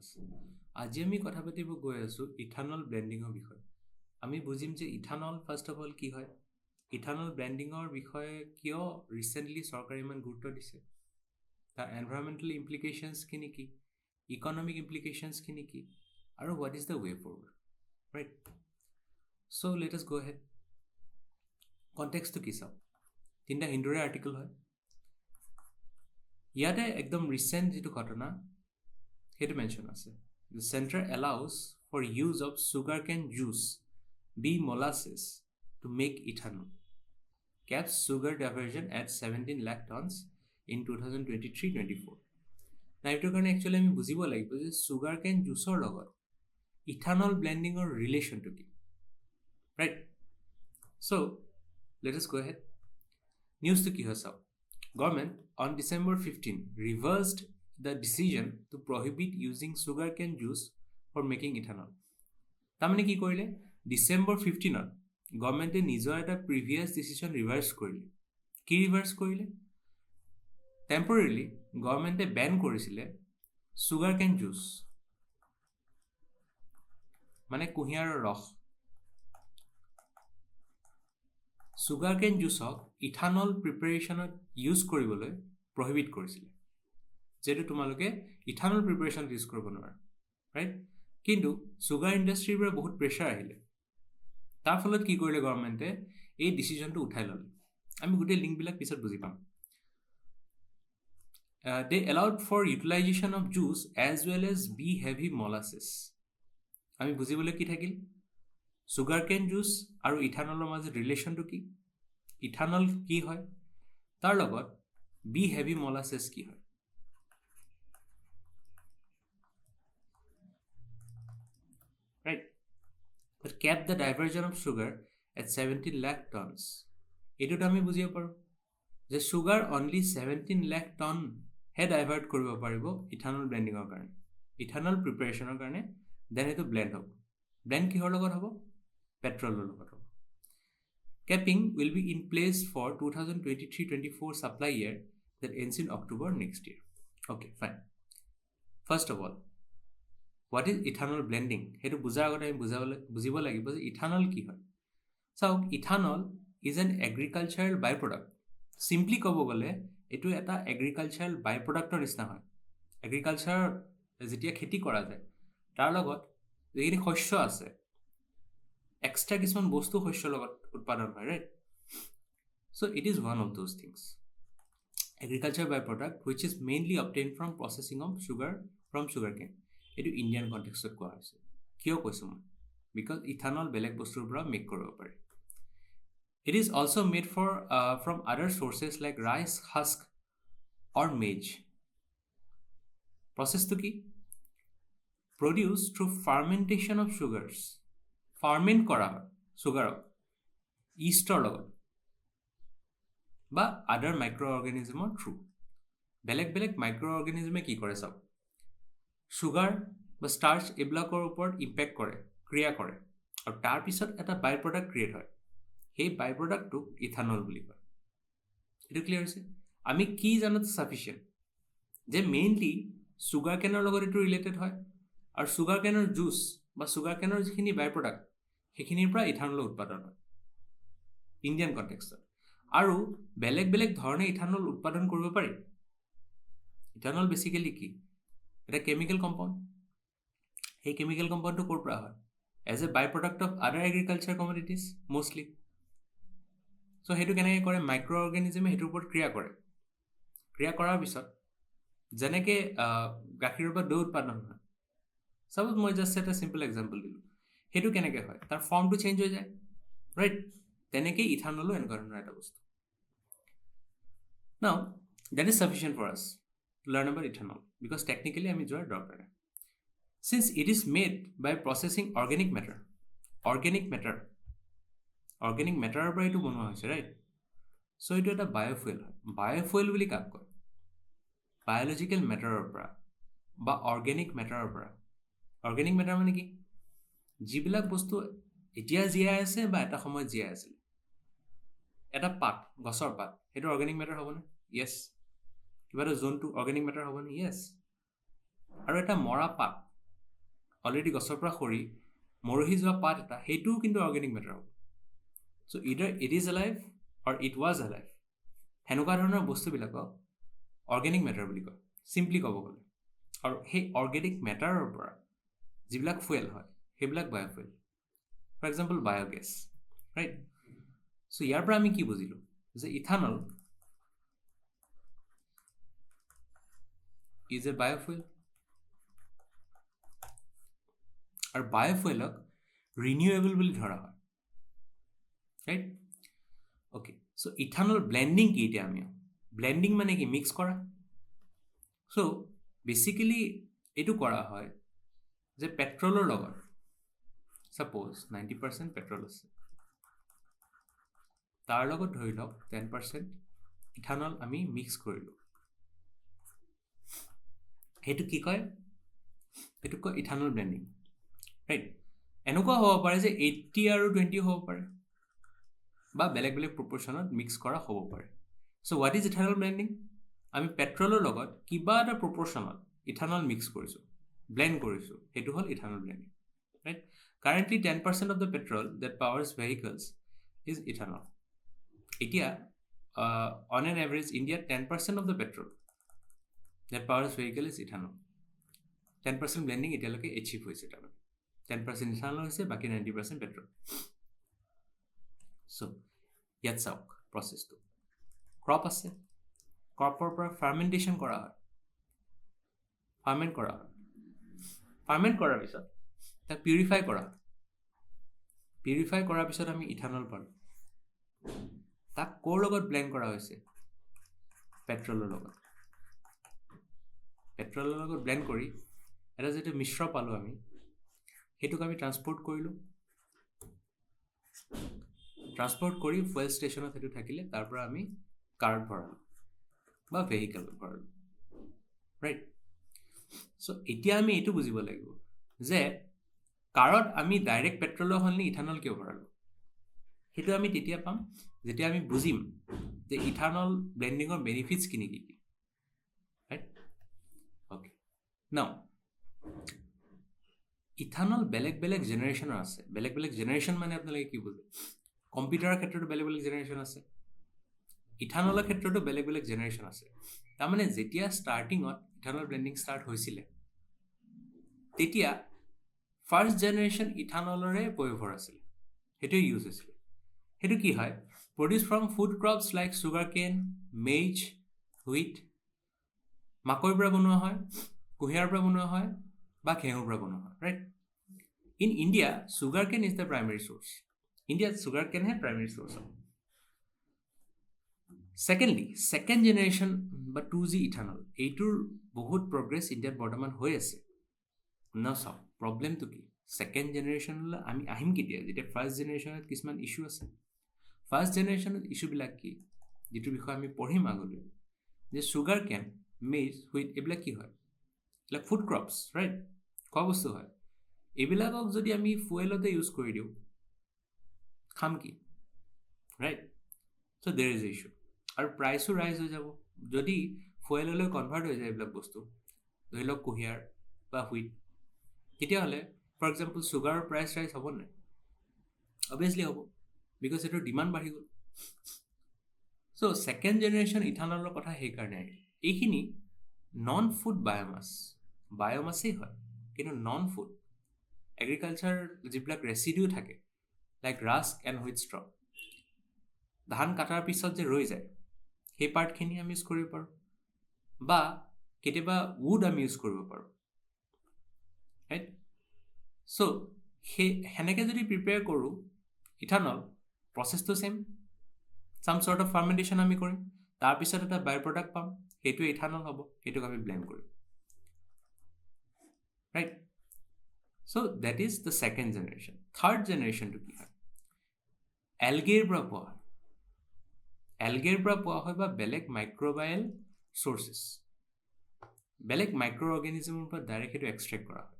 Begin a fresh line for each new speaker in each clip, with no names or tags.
CareerClass. আজি আমি কথা পাতিব গৈ আছো ইথানল ব্লেন্ডিংৰ বিষয়ে। আমি বুজিম যে ইথানল ফাৰ্ষ্ট অফ অল কি হয়, ইথানল ব্লেন্ডিংৰ বিষয়ে কিয় ৰিসেন্টলি চৰকাৰে ইমান গুৰুত্ব দিছে, তাৰ এনভাইৰনমেন্টেল ইমপ্লিকেশনছ কি, ইকনমিক ইমপ্লিকেশনছ কি, আৰু what is the way forward, right? So let us go head. কনটেক্সটটো কি চাওক, তিনিটা হিন্দুৰে আৰ্টিকল হয়। ইয়াতে একদম ৰিসেন্ট যেটো ঘটনা সেইটো মেনশন আছে। The center allows for use of sugarcane juice, bee molasses to make ethanol. Caps sugar diversion at 17 lakh tons in 2023-24. Now, এইটোৰ কাৰণে actually আমি বুজিব লাগিব যে sugarcane juiceৰ লগত ethanol blendingৰ ৰিলেশ্যনটো কি, right? So, let us go ahead. News to কি হয় চাওক। Government on December 15 reversed the decision to prohibit using sugarcane juice for making ethanol. তাৰমানে কি কৰিলে, December 15ত গভৰ্ণমেণ্টে নিজৰ এটা প্ৰিভিয়াছ ডিচিশ্যন ৰিভাৰ্ছ কৰিলে। কি ৰিভাৰ্ছ কৰিলে? টেম্পৰেৰিলি গভৰ্ণমেণ্টে বেন কৰিছিলে সুগাৰকেন জুচ, মানে কুঁহিয়াৰৰ ৰস। সুগাৰকেন জুচক ইথানল প্ৰিপাৰেশ্যনত ইউজ কৰিবলৈ প্ৰহিবিট কৰিছিলে, যেটো তোমালোকে ইথানল প্ৰিপাৰেশ্যন ইউজ কৰিব নোৱাৰা, ৰাইট? কিন্তু সুগাৰ ইণ্ডাষ্ট্ৰীৰ পৰা বহুত প্ৰেছাৰ আহিলে, তাৰ ফলত কি কৰিলে গভৰ্ণমেণ্টে এই ডিচিশ্যনটো উঠাই ল'লে। আমি গোটেই লিংকবিলাক পিছত বুজি পাম। They allowed for utilization of juice as well as bee heavy molasses. আমি বুজিবলৈ কি থাকিল, সুগাৰকেন জুচ আৰু ইথানলৰ মাজত ৰিলেশ্যনটো কি, ইথানল কি হয়, তাৰ লগত বি হেভি মলাছেছ কি হয়। Right? But kept the diversion of sugar at 17 lakh tons. এইটোতো আমি বুজিব পাৰোঁ যে সুগাৰ অনলি 17 লাখ টন হে ডাইভাৰ্ট কৰিব পাৰিব ইথানল ব্লেণ্ডিঙৰ কাৰণে, ইথানল প্ৰিপাৰেশ্যনৰ কাৰণে। দেন এইটো ব্লেণ্ড হ'ব। ব্লেণ্ড কিহৰ লগত হ'ব? পেট্ৰলৰ লগত হ'ব। Capping will be in place for 2023-24 supply year that ends in October next year. Okay, fine. First of all, what is ethanol blending? সেইটো বুজাৰ আগতে আমি বুজিব লাগিব যে ইথানল কি হয়। চাওক, ethanol is an agricultural byproduct. Simply ক'ব গ'লে এইটো এটা এগ্ৰিকালচাৰেল বাই প্ৰডাক্টৰ নিচিনা হয়। এগ্ৰিকালচাৰ যেতিয়া খেতি কৰা যায় তাৰ লগত যিখিনি শস্য আছে, এক্সট্ৰা কিছুমান বস্তু শস্যৰ লগত উৎপাদন হয়, right? So it is one of those things. Agriculture byproduct which is mainly obtained from processing of sugar from sugarcane. এইটো ইণ্ডিয়ান কনটেক্সটত কোৱা হৈছে। কিয় কৈছোঁ মই? বিকজ ইথানল বেলেগ বস্তুৰ পৰা মেক কৰিব পাৰি। It is also made from other sources like rice husk or maize. Process to ki? Produced through fermentation of sugars. Ferment kora sugar yeast or logot ba other microorganism or through. Belek microorganism ki kore sab? Sugar বা starch এবিলাকৰ ওপৰত impact কৰে, ক্ৰিয়া কৰে, আৰু তাৰ পিছত এটা বাই product create হয়। সেই বাই প্ৰডাক্টটোক ইথানল বুলি কয়। এইটো ক্লিয়াৰ হৈছে? আমি কি জানাত সাফিচিয়েণ্ট যে মেইনলি সুগাৰ কেনৰ লগত এইটো ৰিলেটেড হয়, আৰু সুগাৰ কেনৰ জুচ বা সুগাৰ কেনৰ যিখিনি বাই প্ৰডাক্ট সেইখিনিৰ পৰা ইথানল উৎপাদন হয় ইণ্ডিয়ান কনটেক্সটত। আৰু বেলেগ ধৰণে ইথানল উৎপাদন কৰিব পাৰি। ইথানল বেচিকেলি কি? এটা কেমিকেল কম্পাউণ্ড। সেই কেমিকেল কম্পাউণ্ডটো ক'ৰ পৰা হয়? As a by product of other agriculture commodities mostly. So' সেইটো কেনেকৈ কৰে? মাইক্ৰ' অৰ্গেনিজমে সেইটোৰ ওপৰত ক্ৰিয়া কৰে। ক্ৰিয়া কৰাৰ পিছত যেনেকৈ গাখীৰৰ পৰা দৈ উৎপাদন হয়, চাপ'জ মই জাষ্ট এটা চিম্পল এক্সাম্পল দিলোঁ, সেইটো কেনেকৈ হয়? তাৰ ফৰ্মটো চেঞ্জ হৈ যায়, ৰাইট? তেনেকৈ ইথানলো এনেকুৱা ধৰণৰ এটা বস্তু। নাও that is sufficient for us to learn about ethanol because technically আমি যোৱাৰ দৰকাৰ নাই। Since it is made by processing organic matter পৰা এইটো বনোৱা হৈছে, ৰাইট? চ' এইটো এটা বায়োফুৱেল হয়। বায়োফুৱেল বুলি কাক কয়? বায়'লজিকেল মেটাৰৰ পৰা বা অৰ্গেনিক মেটাৰৰ পৰা। অৰ্গেনিক মেটাৰ মানে কি? যিবিলাক বস্তু এতিয়া জীয়াই আছে বা এটা সময়ত জীয়াই আছিল। এটা পাত, গছৰ পাত, সেইটো অৰ্গেনিক মেটাৰ হ'বনে? য়েছ। কিবা এটা জন্তু অৰ্গেনিক মেটাৰ হ'বনে? য়েছ। আৰু এটা মৰা পাত, অলৰেডি গছৰ পৰা সৰি মৰহি যোৱা পাত এটা, সেইটোও কিন্তু অৰ্গেনিক মেটাৰ হ'ব। So' either it is alive or it was alive, সেনেকুৱা ধৰণৰ বস্তুবিলাকক অৰ্গেনিক মেটাৰ বুলি কয়, চিম্পলি ক'ব গ'লে। আৰু সেই অৰ্গেনিক মেটাৰৰ পৰা যিবিলাক ফুৱেল হয় সেইবিলাক biofuel. For example biogas, right? So' ইয়াৰ পৰা আমি কি বুজিলোঁ যে ইথানল ইজ এ বায়'ফুৱেল। আৰু বায়'ফুৱেলক ৰিনিউৱেবল বুলি ধৰা হয়, ৰাইট? অ'কে, চ' ইথানল ব্লেণ্ডিং কি? এতিয়া আমি ব্লেণ্ডিং মানে কি? মিক্স কৰা। চ' বেচিকেলি এইটো কৰা হয় যে পেট্ৰলৰ লগত, ছাপ'জ 90% পেট্ৰল আছে, তাৰ লগত ধৰি লওক 10% ইথানল আমি মিক্স কৰিলোঁ। সেইটো কি কয়? সেইটো কয় ইথানল ব্লেণ্ডিং, ৰাইট? এনেকুৱা হ'ব পাৰে যে 80 আৰু 20 হ'ব পাৰে, বা বেলেগ বেলেগ প্ৰপৰ্শ্যনত মিক্স কৰা হ'ব পাৰে। So' what is ethanol blending? আমি পেট্ৰলৰ লগত কিবা এটা প্ৰপৰ্শ্যনত ইথানল মিক্স কৰিছোঁ, ব্লেণ্ড কৰিছোঁ, সেইটো হ'ল ethanol blending, right? Currently 10% of the petrol that powers vehicles is ethanol. এতিয়া অন এন এভাৰেজ ইণ্ডিয়াত 10% of the petrol that powers vehicle is ethanol. 10% blending এতিয়ালৈকে এচিভ হৈছে, তাৰমানে 10% ইথানল হৈছে, বাকী 90% পেট্ৰল। চ' ইয়াত চাওক প্ৰচেছটো। ক্ৰপ আছে, ক্ৰপৰ পৰা ফাৰ্মেণ্টেশ্যন কৰা হয়, ফাৰ্মেণ্ট কৰা হয়। ফাৰ্মেণ্ট কৰাৰ পিছত তাক পিউৰিফাই কৰা হয়। পিউৰিফাই কৰাৰ পিছত আমি ইথানল পালোঁ। তাক ক'ৰ লগত ব্লেণ্ড কৰা হৈছে? পেট্ৰলৰ লগত। পেট্ৰলৰ লগত ব্লেণ্ড কৰি এটা যিটো মিশ্ৰ পালোঁ আমি, সেইটোক আমি ট্ৰান্সপৰ্ট কৰিলোঁ। ট্ৰান্সপৰ্ট কৰি ফুৱেল ষ্টেচনত সেইটো থাকিলে, তাৰ পৰা আমি কাৰত ভৰালোঁ বা ভেহিকেলত ভৰালোঁ, ৰাইট? চ' এতিয়া আমি এইটো বুজিব লাগিব যে কাৰত আমি ডাইৰেক্ট পেট্ৰলৰ সলনি ইথানল কিয় ভৰালোঁ? সেইটো আমি তেতিয়া পাম যেতিয়া আমি বুজিম যে ইথানল ব্লেণ্ডিঙৰ বেনিফিটছ কি, ৰাইট? অ'কে, নাও ইথানল বেলেগ বেলেগ জেনেৰেশ্যনৰ আছে। বেলেগ বেলেগ জেনেৰেশ্যন মানে আপোনালোকে কি বুজে? কম্পিউটাৰৰ ক্ষেত্ৰতো বেলেগ বেলেগ জেনেৰেশ্যন আছে, ইথানলৰ ক্ষেত্ৰতো বেলেগ বেলেগ জেনেৰেশ্যন আছে। তাৰমানে যেতিয়া ষ্টাৰ্টিঙত ইথানল ব্লেণ্ডিং ষ্টাৰ্ট হৈছিলে, তেতিয়া ফাৰ্ষ্ট জেনেৰেশ্যন ইথানলৰে ব্যৱহাৰ আছিলে, সেইটোৱে ইউজ হৈছিলে। সেইটো কি হয়? Produce from food crops like sugarcane, maize, wheat. মাকৈৰ পৰা বনোৱা হয়, কুঁহিয়াৰ পৰা বনোৱা হয়, বা ঘেঁহুৰ পৰা বনোৱা হয়, right? In India sugarcane is the primary source. ইণ্ডিয়াত চুগাৰকেনহে প্ৰাইমেৰী চ'ৰ্চ হয়। ছেকেণ্ডলি, ছেকেণ্ড জেনেৰেশ্যন বা 2G ইথানল, এইটোৰ বহুত প্ৰগ্ৰেছ ইণ্ডিয়াত বৰ্তমান হৈ আছে। ন চাওক প্ৰব্লেমটো কি? ছেকেণ্ড জেনেৰেশ্যনলৈ আমি আহিম কেতিয়া? যেতিয়া ফাৰ্ষ্ট জেনেৰেশ্যনত কিছুমান ইছ্যু আছে। ফাৰ্ষ্ট জেনেৰেশ্যনত ইছ্যুবিলাক কি, যিটোৰ বিষয়ে আমি পঢ়িম আগলৈ, যে চুগাৰ কেন, মেইজ, হুইট, এইবিলাক কি হয়? এইবিলাক ফুড ক্ৰপছ, ৰাইট? খোৱা বস্তু হয়। এইবিলাকক যদি আমি ফুৱেলতে ইউজ কৰি দিওঁ, খাম কি, right? So' there is A issue. আৰু প্ৰাইচো ৰাইজ হৈ যাব যদি ফুৱেললৈ কনভাৰ্ট হৈ যায় এইবিলাক বস্তু, ধৰি লওক কুঁহিয়াৰ বা হুইট। তেতিয়াহ'লে ফৰ এক্সাম্পল চুগাৰৰ প্ৰাইচ ৰাইজ হ'ব নাই? অবভিয়াছলি হ'ব, বিকজ এইটোৰ ডিমাণ্ড বাঢ়ি গ'ল। চ' ছেকেণ্ড জেনেৰেশ্যন ইথানলৰ কথা সেইকাৰণে আহিল। এইখিনি নন ফুড বায়'মাছেই হয়, কিন্তু নন ফুড এগ্ৰিকালচাৰ যিবিলাক ৰেচিডিউ থাকে, like husk and wheat straw, ধান কাটাৰ পিছত যে ৰৈ যায়, সেই পাৰ্টখিনি আমি ইউজ কৰিব পাৰোঁ, বা কেতিয়াবা উড আমি ইউজ কৰিব পাৰোঁ, ৰাইট? চ' সেনেকৈ যদি প্ৰিপেয়াৰ কৰোঁ ইথানল, প্ৰচেছটো ছেম। ছাম চৰ্ট অফ ফাৰ্মেণ্টেশ্যন আমি কৰিম, তাৰপিছত এটা বাই প্ৰডাক্ট পাম, সেইটোৱে ইথানল হ'ব, সেইটোক আমি ব্লেণ্ড কৰিম, right? So' that is the second generation. Third জেনেৰেশ্যনটো কি হয়? এলগেৰ পৰা পোৱা হয়। এলগেৰ পৰা পোৱা হয় বা বেলেগ মাইক্ৰ'বায়েল চ'ৰ্চেছ, বেলেগ মাইক্ৰ' অৰ্গেনিজমৰ পৰা ডাইৰেক্ট সেইটো এক্সট্ৰেক্ট কৰা হয়।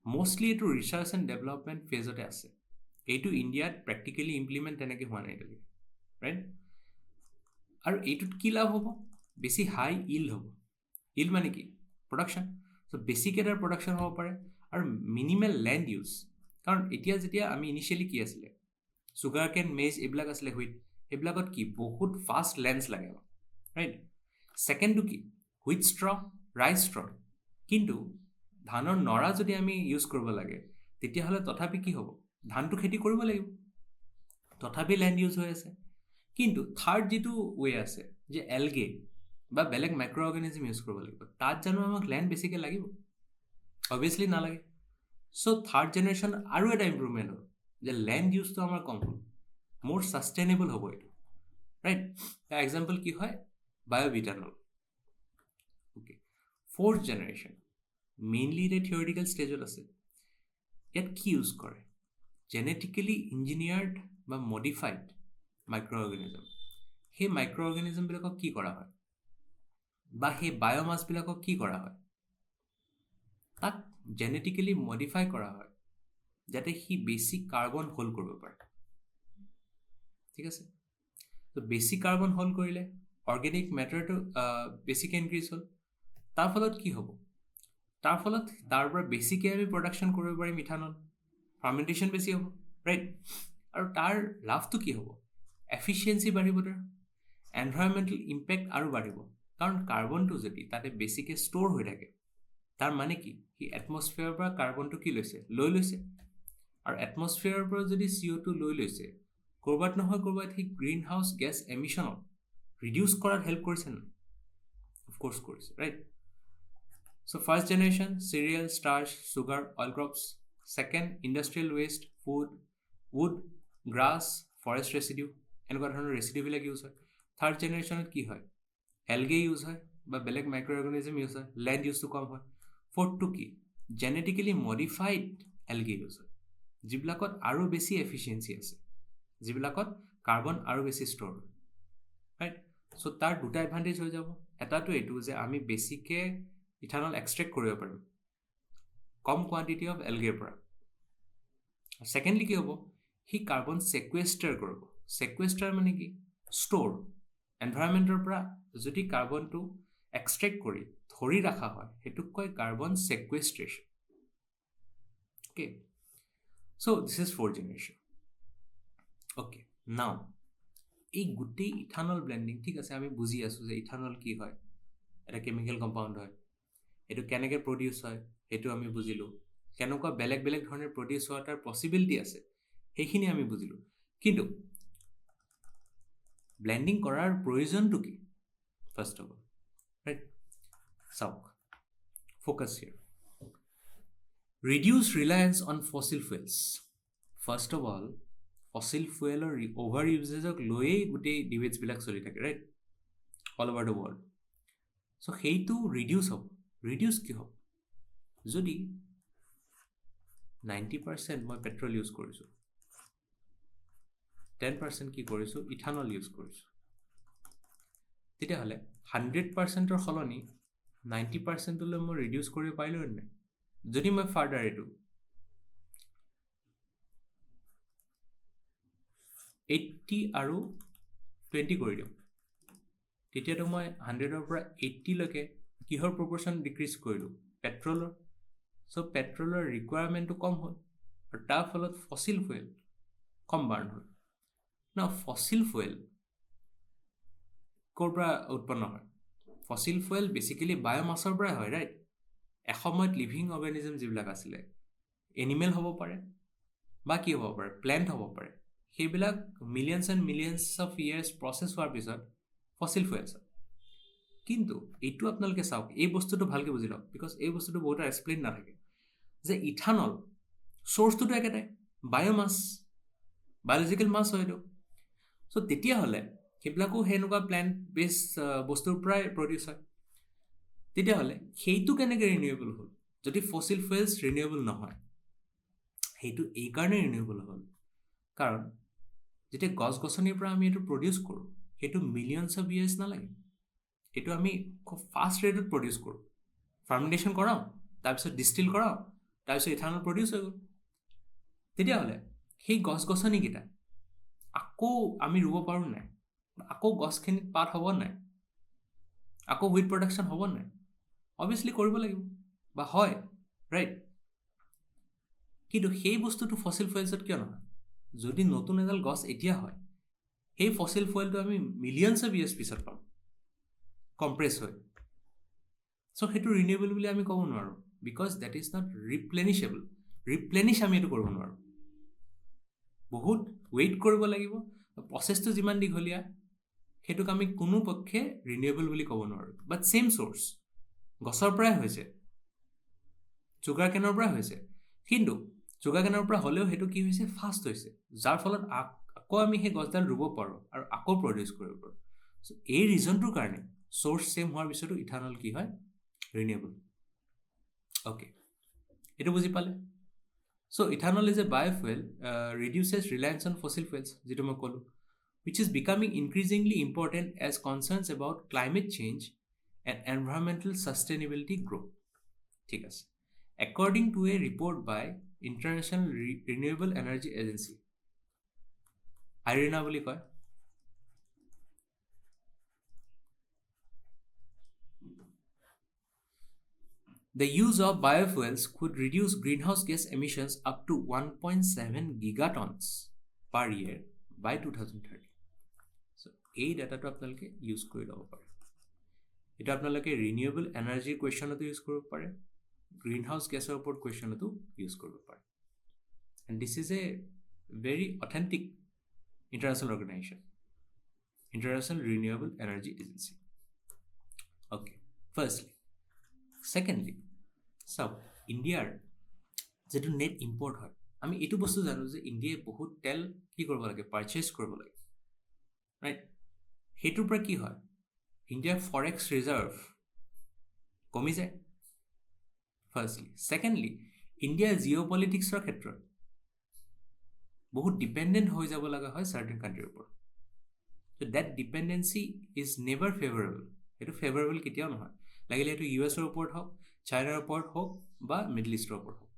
মষ্টলি এইটো ৰিচাৰ্চ এণ্ড ডেভেলপমেণ্ট ফেজতে আছে। এইটো ইণ্ডিয়াত প্ৰেক্টিকেলি ইমপ্লিমেণ্ট তেনেকৈ হোৱা নাই এতিয়ালৈকে, ৰাইট? আৰু এইটোত কি লাভ হ'ব? বেছি হাই ইল্ড হ'ব। ইল্ড মানে কি? প্ৰডাকশ্যন। চ' বেছিকৈ তাৰ প্ৰডাকশ্যন হ'ব পাৰে, আৰু মিনিমেল লেণ্ড ইউজ, কাৰণ এতিয়া যেতিয়া আমি ইনিচিয়েলি কি আছিলে চুগাৰকেন মেজ এইবিলাক আছিলে হুইট, সেইবিলাকত কি বহুত ফাষ্ট লেন্স লাগে ৰাইট। ছেকেণ্ডটো কি হুইট ষ্ট্ৰ, ৰাইচ ষ্ট্ৰ, কিন্তু ধানৰ নৰা যদি আমি ইউজ কৰিব লাগে তেতিয়াহ'লে তথাপি কি হ'ব, ধানটো খেতি কৰিব লাগিব, তথাপি লেণ্ড ইউজ হৈ আছে। কিন্তু থাৰ্ড যিটো ৱে আছে যে এলগে বা বেলেগ মাইক্ৰ' অৰ্গেনিজম ইউজ কৰিব লাগিব, তাত জানো আমাক লেণ্ড বেছিকৈ লাগিব? অবভিয়াছলি নালাগে। চ' থাৰ্ড জেনেৰেশ্যন আৰু এটা ইম্প্ৰুভমেণ্ট হ'ল যে লেণ্ড ইউজটো আমাৰ কম হ'ল, মোৰ ছাষ্টেইনেবল হ'ব এইটো ৰাইট। তাৰ এক্সাম্পল কি হয় বায়'ইথানল। অ'কে, ফ'ৰ্থ জেনেৰেশ্যন মেইনলি এতিয়া থিয়ৰিটিকেল ষ্টেজত আছে। ইয়াত কি ইউজ কৰে, জেনেটিকেলি ইঞ্জিনিয়াৰ্ড বা মডিফাইড মাইক্ৰ' অৰ্গেনিজম। সেই মাইক্ৰ' অৰ্গেনিজমবিলাকক কি কৰা হয় বা সেই বায়'মাছবিলাকক কি কৰা হয়, তাক জেনেটিকেলি মডিফাই কৰা হয় যাতে সি বেছি কাৰ্বন হোল্ড কৰিব পাৰে। ঠিক আছে, তো বেছি কাৰ্বন হোল্ড কৰিলে অৰ্গেনিক মেটাৰটো বেছিকৈ ইনক্ৰিজ হ'ল। তাৰ ফলত কি হ'ব, তাৰ ফলত তাৰ পৰা বেছিকৈ আমি প্ৰডাকশ্যন কৰিব পাৰিম ইথানল, ফাৰ্মেণ্টেশ্যন বেছি হ'ব ৰাইট। আৰু তাৰ লাভটো কি হ'ব, এফিচিয়েঞ্চি বাঢ়িব, তাৰ এনভাইৰমেণ্টেল ইম্পেক্ট আৰু বাঢ়িব, কাৰণ কাৰ্বনটো যদি তাতে বেছিকৈ ষ্ট'ৰ হৈ থাকে তাৰ মানে কি সি এটমস্ফিয়াৰৰ পৰা কাৰ্বনটো কি লৈ লৈছে, আৰু এটমস্ফিয়াৰৰ পৰা যদি CO2 লৈ লৈছে ক'ৰবাত নহয় ক'ৰবাত সি গ্ৰীণ হাউচ গেছ এমিশ্যনক ৰিডিউচ কৰাত হেল্প কৰিছে নাই, অফক'ৰ্ছ কৰিছে right. So' first generation cereal, starch, sugar, oil crops. Second industrial waste, food, wood, grass, forest residue, এনেকুৱা ধৰণৰ ৰেচিডিউবিলাক ইউজ হয়। থাৰ্ড জেনেৰেশ্যনত কি হয়, এলগে ইউজ হয় বা বেলেগ মাইক্ৰ' অৰ্গেনিজম ইউজ হয়, লেণ্ড ইউজটো কম হয়। ফ'ৰ্থটো কি জেনেটিকেলি মডিফাইড এলগে ইউজ হয়, যিবিলাকত আৰু বেছি এফিচিয়েঞ্চি আছে, যিবিলাকত কাৰ্বন আৰু বেছি ষ্ট'ৰ হয় ৰাইট। চ' তাৰ দুটা এডভান্টেজ হৈ যাব, এটাটো এইটো যে আমি বেছিকৈ ইথানল এক্সট্ৰেক্ট কৰিব পাৰিম কম কোৱান্টিটি অফ এলগেৰ পৰা। ছেকেণ্ডলি কি হ'ব, সি কাৰ্বন ছেকুৱেষ্টাৰ কৰিব। ছেকুৱেষ্টাৰ মানে কি, ষ্ট'ৰ, এনভাইৰমেণ্টৰ পৰা যদি কাৰ্বনটো এক্সট্ৰেক্ট কৰি ধৰি ৰখা হয় সেইটোক কয় carbon sequestration. Okay, so' this is fourth generation. Okay, now এই গোটেই ইথানল ব্লেণ্ডিং, ঠিক আছে আমি বুজি আছোঁ যে ইথানল কি হয়, এটা কেমিকেল কম্পাউণ্ড হয়, এইটো কেনেকৈ প্ৰডিউচ হয় সেইটো আমি বুজিলোঁ, কেনেকুৱা বেলেগ বেলেগ ধৰণে প্ৰডিউচ হোৱাৰ তাৰ পচিবিলিটি আছে সেইখিনি আমি বুজিলোঁ। কিন্তু ব্লেণ্ডিং কৰাৰ প্ৰয়োজনটো কি, ফাৰ্ষ্ট অফ অল ৰাইট, চাওক focus here, reduce reliance on fossil fuels. First of all fossil ফুৱেলৰ অভাৰ ইউজেজক লৈয়ে গোটেই ডিবেটছবিলাক চলি থাকে right all over the world. So' সেইটো ৰিডিউচ হ'ব, ৰিডিউচ কি হ'ব, যদি 90% মই পেট্ৰল ইউজ কৰিছোঁ, 10% কি কৰিছোঁ ইথানল ইউজ কৰিছোঁ, তেতিয়াহ'লে 100%ৰ সলনি 90%লৈ মই ৰিডিউচ কৰিব পাৰিলোঁ নাই। যদি মই ফাৰ্ডাৰ এইটো 80 আৰু 20 কৰি দিওঁ, তেতিয়াতো মই 100ৰ পৰা 80লৈকে কিহৰ প্ৰপৰ্শ্যন ডিক্ৰিজ কৰিলোঁ, পেট্ৰলৰ। চ' পেট্ৰলৰ ৰিকুৱাৰমেণ্টটো কম হ'ল আৰু তাৰ ফলত ফচিল ফুৱেল কম বাৰ্ণ হ'ল। না ফচিল ফুৱেল ক'ৰ পৰা উৎপন্ন হয়, ফচিল ফুৱেল বেছিকেলি বায়'মাছৰ পৰাই হয় ৰাইট। এসময়ত লিভিং অৰ্গেনিজম যিবিলাক আছিলে, এনিমেল হ'ব পাৰে বা কি হ'ব পাৰে, প্লেণ্ট হ'ব পাৰে, সেইবিলাক millions and millions of years process হোৱাৰ পিছত ফচিল ফুৱেলছ হয়। কিন্তু এইটো আপোনালোকে চাওক, এই বস্তুটো ভালকৈ বুজি লওক, বিকজ এই বস্তুটো বহুতৰ এক্সপ্লেইন নাথাকে যে ইথানল চ'ৰ্চটোতো একেটাই, বায়'মাছ, বায়'লজিকেল মাছ হয় এইটো। চ' তেতিয়াহ'লে সেইবিলাকো সেনেকুৱা প্লেণ্ট বেছ বস্তুৰ পৰাই প্ৰডিউচ হয়। তেতিয়াহ'লে সেইটো কেনেকৈ ৰিনিউৱেবল হ'ল যদি ফচিল ফুৱেলছ ৰিনিউৱেবল নহয়? সেইটো এইকাৰণে ৰিনিউৱেবল হ'ল কাৰণ যেতিয়া গছ গছনিৰ পৰা আমি এইটো প্ৰডিউচ কৰোঁ সেইটো মিলিয়নছ অফ ইয়াৰ্ছ নালাগে, সেইটো আমি খুব ফাষ্ট ৰেটত প্ৰডিউচ কৰোঁ, ফাৰ্মেণ্টেশ্যন কৰাওঁ, তাৰপিছত ডিষ্টিল কৰাওঁ, তাৰপিছত ইথানল প্ৰডিউচ হৈ গ'ল। তেতিয়াহ'লে সেই গছ গছনিকেইটা আকৌ আমি ৰুব পাৰোঁ নাই, আকৌ গছখিনিত পাত হ'ব নাই, আকৌ হুইট প্ৰডাকশ্যন হ'ব নাই? অবভিয়াছলি কৰিব লাগিব বা হয় ৰাইট। কিন্তু সেই বস্তুটো ফসিল ফুয়েলছত কিয় নহয়? যদি নতুন এডাল গছ এতিয়া হয়, সেই ফসিল ফুয়েলটো আমি মিলিয়নছ অফ ইয়াৰ্ছ পিছত পাম কম্প্ৰেছ হৈ। চ' সেইটো ৰিনিউৱেবল বুলি আমি ক'ব নোৱাৰোঁ, বিকজ ডেট ইজ নট ৰিপ্লেনিছেবল। ৰিপ্লেনিছ আমি এইটো কৰিব নোৱাৰোঁ, বহুত ৱেইট কৰিব লাগিব। প্ৰচেছটো যিমান দীঘলীয়া, সেইটোক আমি কোনো পক্ষে ৰিনিউৱেবল বুলি ক'ব নোৱাৰোঁ। বাট ছেইম চ'ৰ্চ, গছৰ পৰাই হৈছে, চুগাৰ কেনৰ পৰা হৈছে, কিন্তু চুগাৰ কেনৰ পৰা হ'লেও সেইটো কি হৈছে, ফাষ্ট হৈছে, যাৰ ফলত আকৌ আমি সেই গছডাল ৰুব পাৰোঁ আৰু আকৌ প্ৰডিউচ কৰিব পাৰোঁ। চ' এই ৰিজনটোৰ কাৰণে চ'ৰ্চ ছেইম হোৱাৰ পিছতো ইথানল কি হয়, ৰিনিউৱেবল। অ'কে, এইটো বুজি পালে? So' ethanol is a biofuel, reduces reliance on fossil fuels, যিটো মই ক'লোঁ, which is becoming increasingly important as concerns about climate change and environmental sustainability grow. ঠিক আছে। According to a report by International Renewable Energy Agency, IRENA বুলি কয়, the use of biofuels could reduce greenhouse gas emissions up to 1.7 gigatons per year by 2030. So, এই ডাটাটো আপোনালোকে use কৰি ল'ব পাৰে। এটা আপোনালোকে ৰিনিউৱেবল এনাৰ্জিৰ কুৱেশ্যনতো ইউজ কৰিব পাৰে, গ্ৰীণ হাউচ গেছৰ ওপৰত কুৱেশ্যনতো ইউজ কৰিব পাৰে। And this is A very authentic international organisation, international renewable energy agency. Okay, ফাৰ্ষ্টলি। Secondly, চাওক, ইণ্ডিয়াৰ যিটো নেট ইম্পৰ্ট হয়, আমি এইটো বস্তু জানো যে ইণ্ডিয়াই বহুত তেল কি কৰিব লাগে, পাৰ্চেছ কৰিব লাগে, ৰাইট? সেইটোৰ পৰা কি হয়, ইণ্ডিয়াৰ ফৰেক্স ৰিজাৰ্ভ কমি যায়, ফাৰ্ষ্টলি। ছেকেণ্ডলি, ইণ্ডিয়াৰ জিঅ' পলিটিক্সৰ ক্ষেত্ৰত বহুত ডিপেণ্ডেণ্ট হৈ যাব লগা হয় চাৰ্টেন কাণ্ট্ৰিৰ ওপৰত। চ' ডেট ডিপেণ্ডেঞ্চি ইজ নেভাৰ ফেভাৰেবল। সেইটো ফেভাৰেবল কেতিয়াও নহয়, লাগিলে সেইটো US-ৰ ওপৰত হওক, চাইনাৰ ওপৰত হওক, বা মিডল ইষ্টৰ ওপৰত হওক।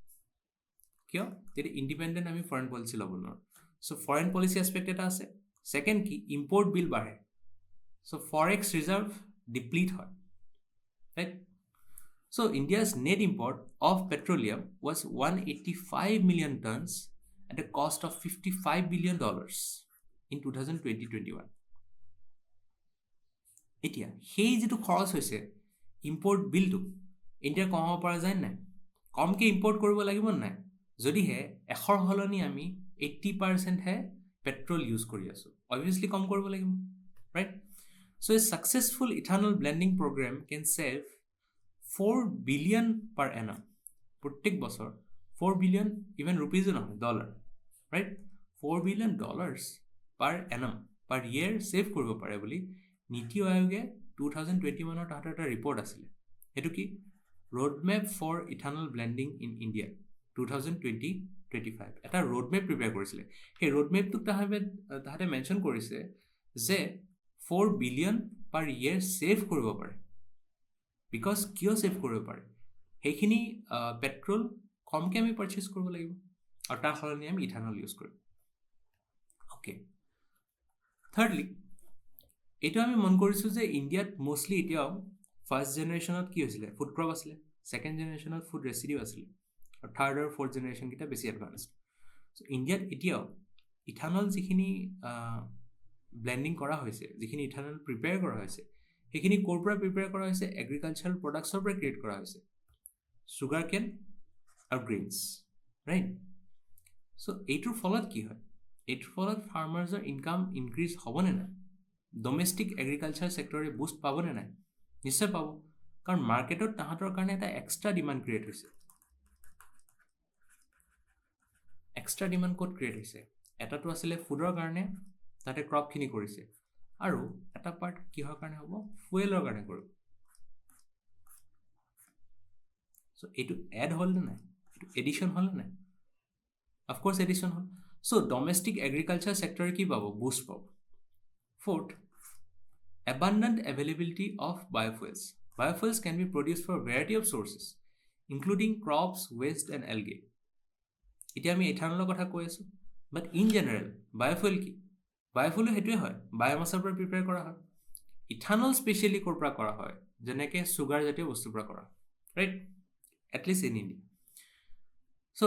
কিয়? তেতিয়া ইণ্ডিপেণ্ডেণ্ট আমি ফৰেন পলিচি ল'ব নোৱাৰোঁ। চ' ফৰেন পলিচি এছপেক্ট এটা আছে। ছেকেণ্ড কি, ইম্পৰ্ট বিল বাঢ়ে, চ' ফৰেক্স ৰিজাৰ্ভ ডিপ্লিট হয়, right? So' India's net import of petroleum was 185 million tons at a cost of $55 billion in 2020-21. এতিয়া সেই যিটো খৰচ হৈছে ইম্পৰ্ট বিলটো ইণ্ডিয়াৰ কমাব পৰা যায় নাই? কমকৈ ইম্পৰ্ট কৰিব লাগিব নাই? যদিহে 100ৰ সলনি আমি 80%হে পেট্ৰল ইউজ কৰি আছোঁ, অবভিয়াছলি কম কৰিব লাগিব, ৰাইট? চ' এ ছাকচেছফুল ইথানল ব্লেণ্ডিং প্ৰগ্ৰেম কেন ছেভ 4 billion per annum, প্ৰত্যেক বছৰ 4 billion, ইভেন ৰুপিজো নহয়, dollar, right? $4 billion per annum per year save কৰিব পাৰে বুলি নীতি আয়োগে 2021 তাহাঁতৰ এটা ৰিপৰ্ট আছিলে। সেইটো কি, roadmap for ethanol blending in India 2020-25, এটা ৰোডমেপ প্ৰিপেয়াৰ কৰিছিলে। সেই ৰোডমেপটোক তাহাঁতে মেনশ্যন কৰিছে যে 4 billion per year ছেভ কৰিব পাৰে। বিকজ কিয় ছেভ কৰিব পাৰে, সেইখিনি পেট্ৰল কমকৈ আমি পাৰ্চেছ কৰিব লাগিব আৰু তাৰ সলনি আমি ইথানল ইউজ কৰিম। অ'কে, থাৰ্ডলি, এইটো আমি মন কৰিছোঁ যে ইণ্ডিয়াত মষ্টলি এতিয়াও ফাৰ্ষ্ট জেনেৰেশ্যনত কি হৈছিলে, ফুড ক্ৰপ আছিলে, ছেকেণ্ড জেনেৰেশ্যনত ফুড ৰেচিডিউ আছিলে, আৰু থাৰ্ড আৰু ফ'ৰ্থ জেনেৰেশ্যনকেইটা বেছি এডভান্স। চ' ইণ্ডিয়াত এতিয়াও ইথানল যিখিনি ব্লেণ্ডিং কৰা হৈছে, যিখিনি ইথানল প্ৰিপেয়াৰ কৰা হৈছে, সেইখিনি ক'ৰ পৰা প্ৰিপেয়াৰ কৰা হৈছে, এগ্ৰিকালচাৰেল প্ৰডাক্টছৰ পৰা ক্ৰিয়েট কৰা হৈছে, চুগাৰ কেন আৰু গ্ৰেইনছ, ৰাইট? চ' এইটোৰ ফলত কি হয়, এইটোৰ ফলত ফাৰ্মাৰ্ছৰ ইনকাম ইনক্ৰিজ হ'বনে নাই? ডমেষ্টিক এগ্ৰিকালচাৰ ছেক্টৰে বুষ্ট পাবনে নাই? নিশ্চয় পাব, কাৰণ মাৰ্কেটত তাহাঁতৰ কাৰণে এটা এক্সট্ৰা ডিমাণ্ড ক্ৰিয়েট হৈছে। এক্সট্ৰা ডিমাণ্ড ক'ত ক্ৰিয়েট হৈছে? এটাটো আছিলে ফুডৰ কাৰণে, তাতে ক্ৰপখিনি কৰিছে, আৰু এটা পাৰ্ট কিহৰ কাৰণে হ'ব, ফুৱেলৰ কাৰণে কৰিব। চ' এইটো এড হ'লনে নাই? এইটো এডিশ্যন হ'লনে নাই? অফক'ৰ্ছ এডিশ্যন হ'ল। চ' ডমেষ্টিক এগ্ৰিকালচাৰ ছেক্টৰে কি পাব? বুষ্ট পাব। Fourth, abundant availability of biofuels. Biofuels can be produced from a variety of sources, including crops, waste, and algae. এতিয়া আমি ইথানলৰ কথা কৈ আছোঁ, বাট ইন জেনেৰেল বায়োফুৱেল কি? বায়োফুৱেলো সেইটোৱে হয়, বায়'মাছৰ পৰা প্ৰিপেয়াৰ কৰা হয়। ইথানল স্পেচিয়েলি ক'ৰ পৰা কৰা হয়, যেনেকৈ চুগাৰ জাতীয় বস্তুৰ পৰা কৰা হয়, right? At least in India. So'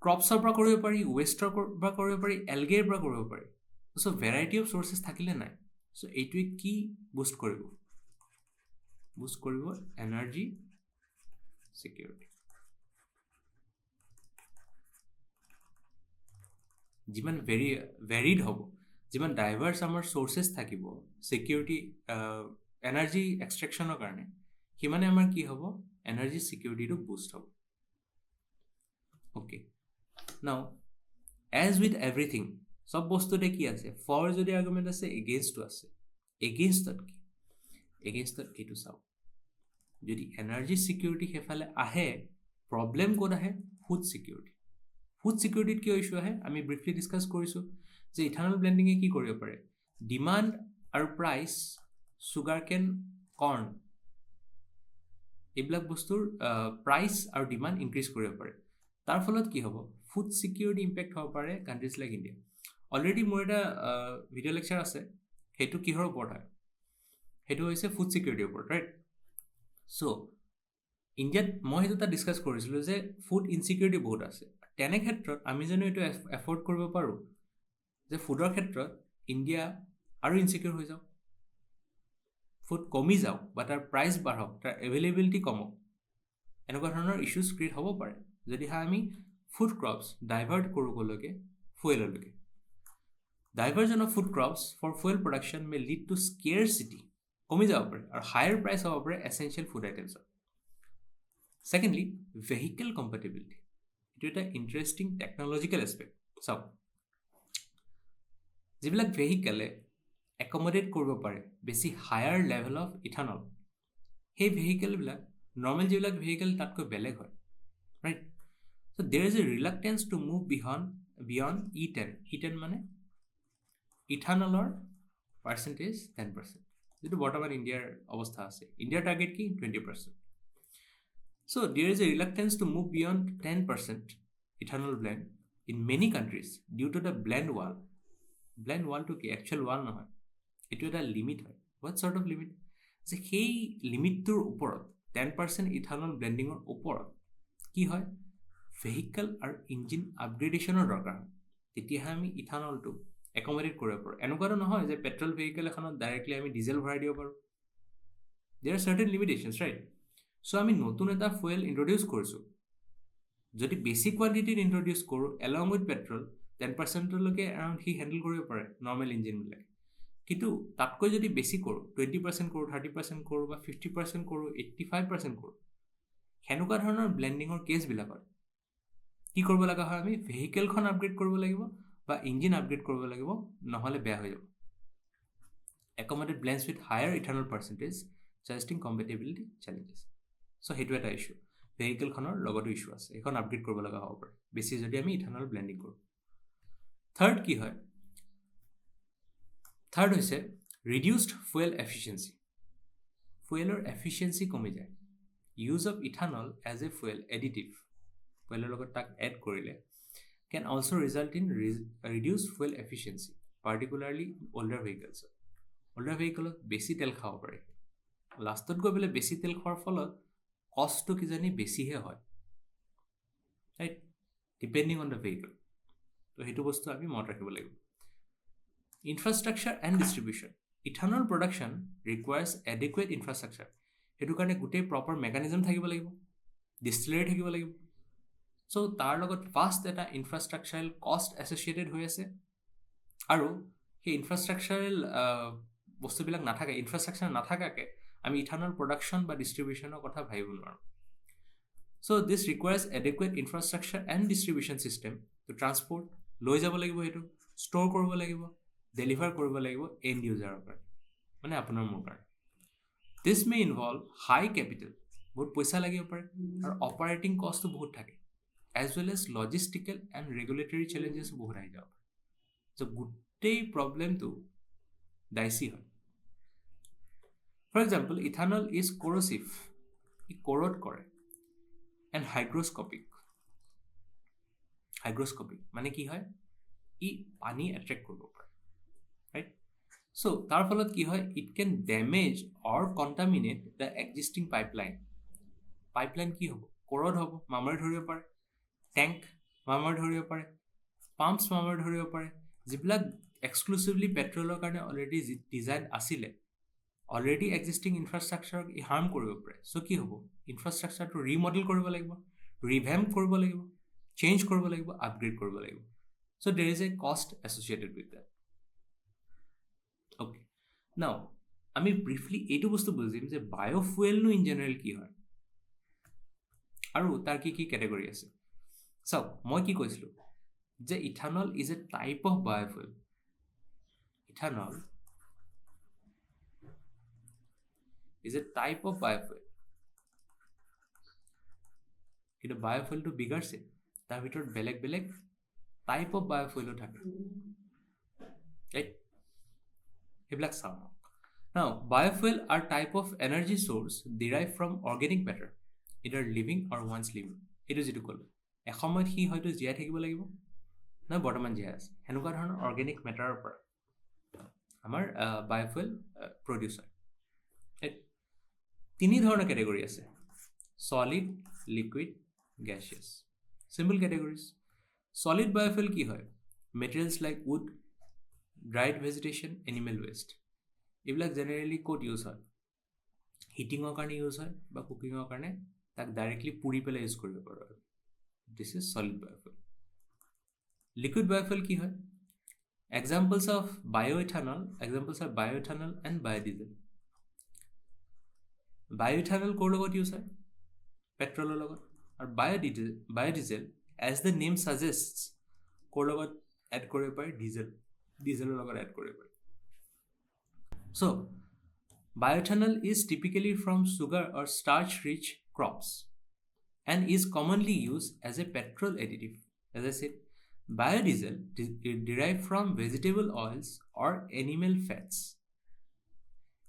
ক্ৰপছৰ পৰা কৰিব পাৰি, ৱেষ্টৰ পৰা কৰিব পাৰি, এলগেৰ পৰা কৰিব পাৰি। চ' ভেৰাইটি অফ চ'ৰ্চেছ থাকিলে নাই, চ' এইটোৱে কি বুষ্ট কৰিব? বুষ্ট কৰিব এনাৰ্জি চিকিউৰিটি। যিমান ভেৰিড হ'ব, যিমান ডাইভাৰ্ছ আমাৰ চ'ৰ্চেছ থাকিব চিকিউৰিটি এনাৰ্জি এক্সট্ৰেকশ্যনৰ কাৰণে, সিমানে আমাৰ কি হ'ব? এনাৰ্জি চিকিউৰিটিটো বুষ্ট হ'ব। অ'কে, নাও এজ উইথ এভৰিথিং, চব বস্তুতে কি আছে? ফৰ যদি আৰ্গুমেণ্ট আছে, এগেইনষ্টটো আছে। এগেইনষ্টত কি? এগেইনষ্টত এইটো চাওক, যদি এনাৰ্জি চিকিউৰিটি সেইফালে আহে, প্ৰব্লেম ক'ত আহে? Food security. ফুড চিকিউৰিটিত কিয় ইছ্যু আহে? আমি ব্ৰিফলি ডিছকাছ কৰিছোঁ যে ইথানল ব্লেণ্ডিঙে কি কৰিব পাৰে? ডিমাণ্ড আৰু প্ৰাইচ, চুগাৰকেন, কৰ্ণ, এইবিলাক বস্তুৰ প্ৰাইচ আৰু ডিমাণ্ড ইনক্ৰিজ কৰিব পাৰে। তাৰ ফলত কি হ'ব? ফুড চিকিউৰিটি ইম্পেক্ট হ'ব পাৰে কাণ্ট্ৰিজ লাইক ইণ্ডিয়া। অলৰেডি মোৰ এটা ভিডিঅ' লেকচাৰ আছে, সেইটো কিহৰ ওপৰত হয়? সেইটো হৈছে ফুড চিকিউৰিটিৰ ওপৰত, ৰাইট? চ' ইণ্ডিয়াত মই সেইটো তাত ডিছকাছ কৰিছিলোঁ যে ফুড ইনচিকিউৰিটি বহুত আছে। তেনে ক্ষেত্ৰত আমি জানো এইটো এফৰ্ড কৰিব পাৰোঁ যে ফুডৰ ক্ষেত্ৰত ইণ্ডিয়া আৰু ইনচিকিউৰ হৈ যাওক, ফুড কমি যাওক বা তাৰ প্ৰাইচ বাঢ়ক, তাৰ এভেইলেবিলিটি কমক, এনেকুৱা ধৰণৰ ইছ্যুজ ক্ৰিয়েট হ'ব পাৰে যদিহে আমি ফুড ক্ৰপছ ডাইভাৰ্ট কৰোঁগলৈকে ফুৱেললৈকে। Diversion of food crops for fuel production may lead to scarcity, কমি যাব পাৰে, আৰু হায়াৰ প্ৰাইচ হ'ব পাৰে এছেঞ্চিয়েল ফুড আইটেমছৰ। ছেকেণ্ডলি, ভেহিকেল কম্পেটিবিলিটি, এইটো এটা ইণ্টাৰেষ্টিং টেকন'লজিকেল এছপেক্ট। চাওক, যিবিলাক ভেহিকেলে একমডেট কৰিব পাৰে বেছি হায়াৰ লেভেল অফ ইথানল, সেই ভেহিকেলবিলাক নৰ্মেল যিবিলাক ভেহিকেল তাতকৈ বেলেগ হয়, right? So' there is a reluctance to move beyond E10। E10 মানে ইথানলৰ পাৰ্চেণ্টেজ 10%, যিটো বৰ্তমান ইণ্ডিয়াৰ অৱস্থা আছে। ইণ্ডিয়াৰ টাৰ্গেট কি? 20%. So there is a reluctance to move beyond 10% ethanol blend in many countries due to the blend wall. Blend wall to কি? Actual wall নহয়, এইটো এটা লিমিট হয়। What sort of limit? যে সেই লিমিটটোৰ ওপৰত 10% ইথানল ব্লেণ্ডিঙৰ ওপৰত কি হয়? ভেহিকেল আৰু ইঞ্জিন আপগ্ৰেডেশ্যনৰ দৰকাৰ হয়, তেতিয়াহে আমি ইথানলটো একমডেট কৰিব পাৰোঁ। এনেকুৱাটো নহয় যে পেট্ৰল ভেহিকেল এখনত ডাইৰেক্টলি আমি ডিজেল ভৰাই দিব পাৰোঁ। There are certain limitations, right? So' আমি নতুন এটা ফুৱেল ইণ্ট্ৰডিউচ কৰিছোঁ, যদি বেছি কোৱান্টিটিত ইণ্ট্ৰডিউচ কৰোঁ এলং উইথ পেট্ৰল, 10%লৈকে এৰাউণ্ড সি হেণ্ডেল কৰিব পাৰে নৰ্মেল ইঞ্জিনবিলাকে। কিন্তু তাতকৈ যদি বেছি কৰোঁ, 20% কৰোঁ, 30% কৰোঁ, বা 50% কৰোঁ, 85% কৰোঁ, সেনেকুৱা ধৰণৰ ব্লেণ্ডিঙৰ কেছবিলাকত কি কৰিব লগা হয়? আমি ভেহিকেলখন আপগ্ৰেড কৰিব লাগিব বা ইঞ্জিন আপগ্ৰেড কৰিব লাগিব, নহ'লে বেয়া হৈ যাব। Accommodate blends with higher ethanol percentage suggesting compatibility challenges. So' সেইটো এটা ইছ্যু, ভেহিকেলখনৰ লগতো ইছ্যু আছে, সেইখন আপগ্ৰেড কৰিব লগা হ'ব পাৰে বেছি যদি আমি ইথানল ব্লেণ্ডিং কৰোঁ। থাৰ্ড কি হয়? থাৰ্ড হৈছে ৰিডিউচড ফুৱেল এফিচিয়েঞ্চি। ফুৱেলৰ এফিচিয়েঞ্চি কমি যায়। Use of ethanol as a fuel additive, ফুৱেলৰ লগত তাক এড কৰিলে, can also' result in reduce fuel efficiency, particularly older ভেহিকেলছত। অল্ডাৰ ভেহিকেলত বেছি তেল খাব পাৰে, লাষ্টত গৈ পেলাই বেছি তেল খোৱাৰ ফলত কষ্টটো কিজানি বেছিহে হয়, right? Depending on the vehicle. তো সেইটো বস্তু আমি মনত ৰাখিব লাগিব। Infrastructure and distribution, ethanol production requires adequate infrastructure. সেইটো কাৰণে গোটেই প্ৰপাৰ মেকানিজম থাকিব লাগিব, ডিষ্টিলাৰী থাকিব লাগিব। চ' তাৰ লগত ফাৰ্ষ্ট এটা ইনফ্ৰাষ্ট্ৰাকচাৰেল কষ্ট এছ'চিয়েটেড হৈ আছে, আৰু সেই ইনফ্ৰাষ্ট্ৰাকচাৰেল বস্তুবিলাক নাথাকে, ইনফ্ৰাষ্ট্ৰাকচাৰ নাথাকাকৈ আমি ইথানল প্ৰডাকশ্যন বা ডিষ্ট্ৰিবিউশ্যনৰ কথা ভাবিব নোৱাৰোঁ। So' this requires adequate infrastructure and distribution system to transport, লৈ যাব লাগিব, সেইটো ষ্ট'ৰ কৰিব লাগিব, ডেলিভাৰ কৰিব লাগিব এণ্ড ইউজাৰৰ কাৰণে, মানে আপোনাৰ মোৰ কাৰণে। দিছ মে ইনভলভ হাই কেপিটেল, বহুত পইচা লাগিব পাৰে, আৰু অপাৰেটিং কষ্টটো বহুত থাকে, as well as logistical and regulatory চেলেঞ্জেছো বহুত আহি যাব পাৰে। চ' গোটেই প্ৰব্লেমটো ডাইচি হয়। For example, ethanol is corrosive, ই কৰড কৰে, এণ্ড হাইগ্ৰস্কপিক মানে কি হয়? ই পানী এট্ৰেক্ট কৰিব পাৰে, ৰাইট? চ' তাৰ ফলত কি হয়? It can damage or contaminate the existing pipeline কি হ'ব? কৰড হ'ব, মামৰে ধৰিব পাৰে, টেংক মামাৰ ধৰিব পাৰে, পাম্পছ মামাৰ ধৰিব পাৰে, যিবিলাক এক্সক্লুচিভলি পেট্ৰলৰ কাৰণে অলৰেডি ডিজাইন আছিলে, অলৰেডি এক্সিষ্টিং ইনফ্ৰাষ্ট্ৰাকচাৰক হাৰ্ম কৰিব পাৰে। চ' কি হ'ব, ইনফ্ৰাষ্ট্ৰাকচাৰটো ৰিমডেল কৰিব লাগিব, ৰিভেম্প কৰিব লাগিব, চেঞ্জ কৰিব লাগিব, আপগ্ৰেড কৰিব লাগিব। চ' দেৰ ইজ এ কষ্ট এছ'চিয়েটেড উইথ দেট। অ'কে, নাও আমি ব্ৰিফলি এইটো বস্তু বুজিম যে বায়'ফুৱেলনো ইন জেনেৰেল কি হয় আৰু তাৰ কি কি কেটেগৰী আছে। চাওক, মই কি কৈছিলোঁ যে ethanol is A type of biofuel. Ethanol is A type of biofuel. কিন্তু বায়'ফুৱেলটো বিগাৰছে, তাৰ ভিতৰত বেলেগ বেলেগ টাইপ অফ বায়'ফুৱেলো থাকে, ৰাইট? সেইবিলাক চাওঁ। Now, biofuel are type of energy source derived from organic matter, either living or once living. এইটো যিটো ক'লো, এসময়ত সি হয়তো জীয়াই থাকিব লাগিব, নহয় বৰ্তমান জীয়াই আছে, সেনেকুৱা ধৰণৰ অৰ্গেনিক মেটাৰৰ পৰা আমাৰ বায়'ফুৱেল প্ৰডিউচ হয়। তিনি ধৰণৰ কেটেগৰী আছে, solid, liquid, gaseous. Simple categories. Solid biofuel কি হয়? Materials like wood, dried vegetation, animal waste. এইবিলাক জেনেৰেলি ক'ত ইউজ হয়? হিটিঙৰ কাৰণে ইউজ হয় বা কুকিঙৰ কাৰণে তাক ডাইৰেক্টলি পুৰি পেলাই ইউজ কৰিব পাৰোঁ আৰু this is solid biofuel. Liquid biofuel কি হয়? Examples of bioethanol and biodiesel. Bioethanol ক'ৰ লগত ইউজ হয়? পেট্ৰলৰ লগত। আৰু biodiesel as the name suggest ক'ৰ লগত এড কৰিব পাৰি? ডিজেলৰ লগত এড কৰিব পাৰি। So, bioethanol is typically from sugar or starch-rich crops and is commonly used as a petrol additive. As I said, biodiesel derived from vegetable oils or animal fats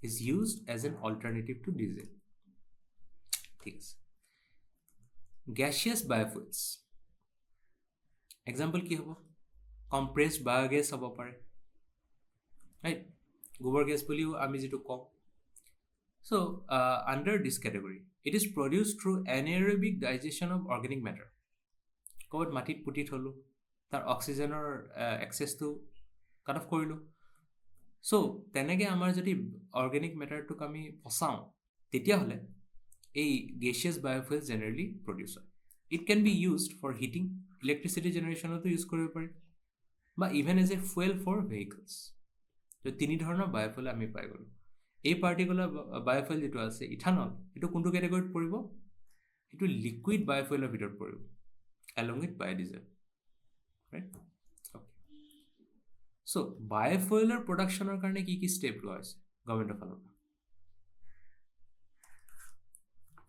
is used as an alternative to diesel. Gaseous biofuels. Example কি হ'ব? Compressed biogas হ'ব পাৰে, right? গোবৰ gas বুলিও আমি যিটো কওঁ। So' under this category it is produce through anaerobic digestion of organic matter. ক'ৰবাত মাটিত পুতি থ'লোঁ, তাৰ অক্সিজেনৰ এক্সেছটো কাট অফ কৰিলোঁ। চ' তেনেকৈ আমাৰ যদি অৰ্গেনিক মেটাৰটোক আমি পচাওঁ, তেতিয়াহ'লে এই গেছিয়াছ বায়'ফুৱেল জেনেৰেলি প্ৰডিউচ হয়। It can be used for heating, electricity জেনেৰেশ্যনতো ইউজ কৰিব পাৰি, বা even as a fuel for vehicles. তো তিনি ধৰণৰ বায়'ফুৱেল আমি পাই গ'লোঁ। এই পাৰ্টিকুলাৰ বায়'ফুৱেল যিটো আছে ইথানল, এইটো কোনটো কেটেগৰীত পৰিব? এইটো লিকুইড বায়'ফুৱেলৰ ভিতৰত পৰিব, along with biodiesel, right? Okay, so' বায়'ফুৱেলৰ প্ৰডাকশ্যনৰ কাৰণে কি কি ষ্টেপ লোৱা হৈছে গভৰ্ণমেণ্টৰ ফালৰ পৰা?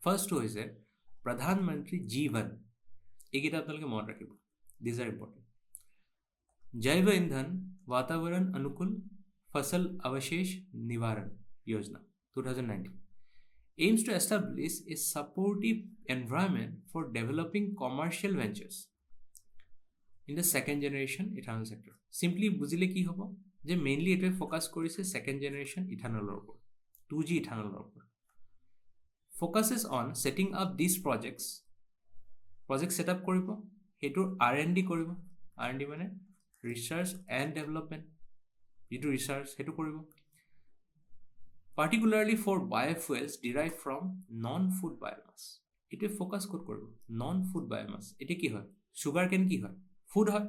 ফাৰ্ষ্টটো হৈছে প্ৰধানমন্ত্ৰী জীৱন। এইকেইটা আপোনালোকে মনত ৰাখিব, দিজ আৰ ইম্পৰ্টেণ্ট। जैव ईंधन वातावरण अनुकूल फसल अवशेष निवारण योजना 2019 aims to establish a supportive environment for developing commercial ventures in the second generation ethanol sector. Simply বুজিলে কি হ'ব যে মেইনলি এইটোৱে ফ'কাছ কৰিছে ছেকেণ্ড জেনেৰেশ্যন ইথানলৰ ওপৰত, 2G ইথানলৰ ওপৰত। Focuses on setting up this project set up কৰিব, সেইটোৰ R&D কৰিব। R&D মানে ৰিচাৰ্চ এণ্ড ডেভেলপমেণ্ট, যিটো ৰিচাৰ্চ সেইটো কৰিব। Particularly for biofuels derive from non food biomass. এইটোৱে ফ'কাছ ক'ত কৰিব? Non food biomass. এতিয়া কি হয়? চুগাৰ কেন কি হয়? ফুড হয়।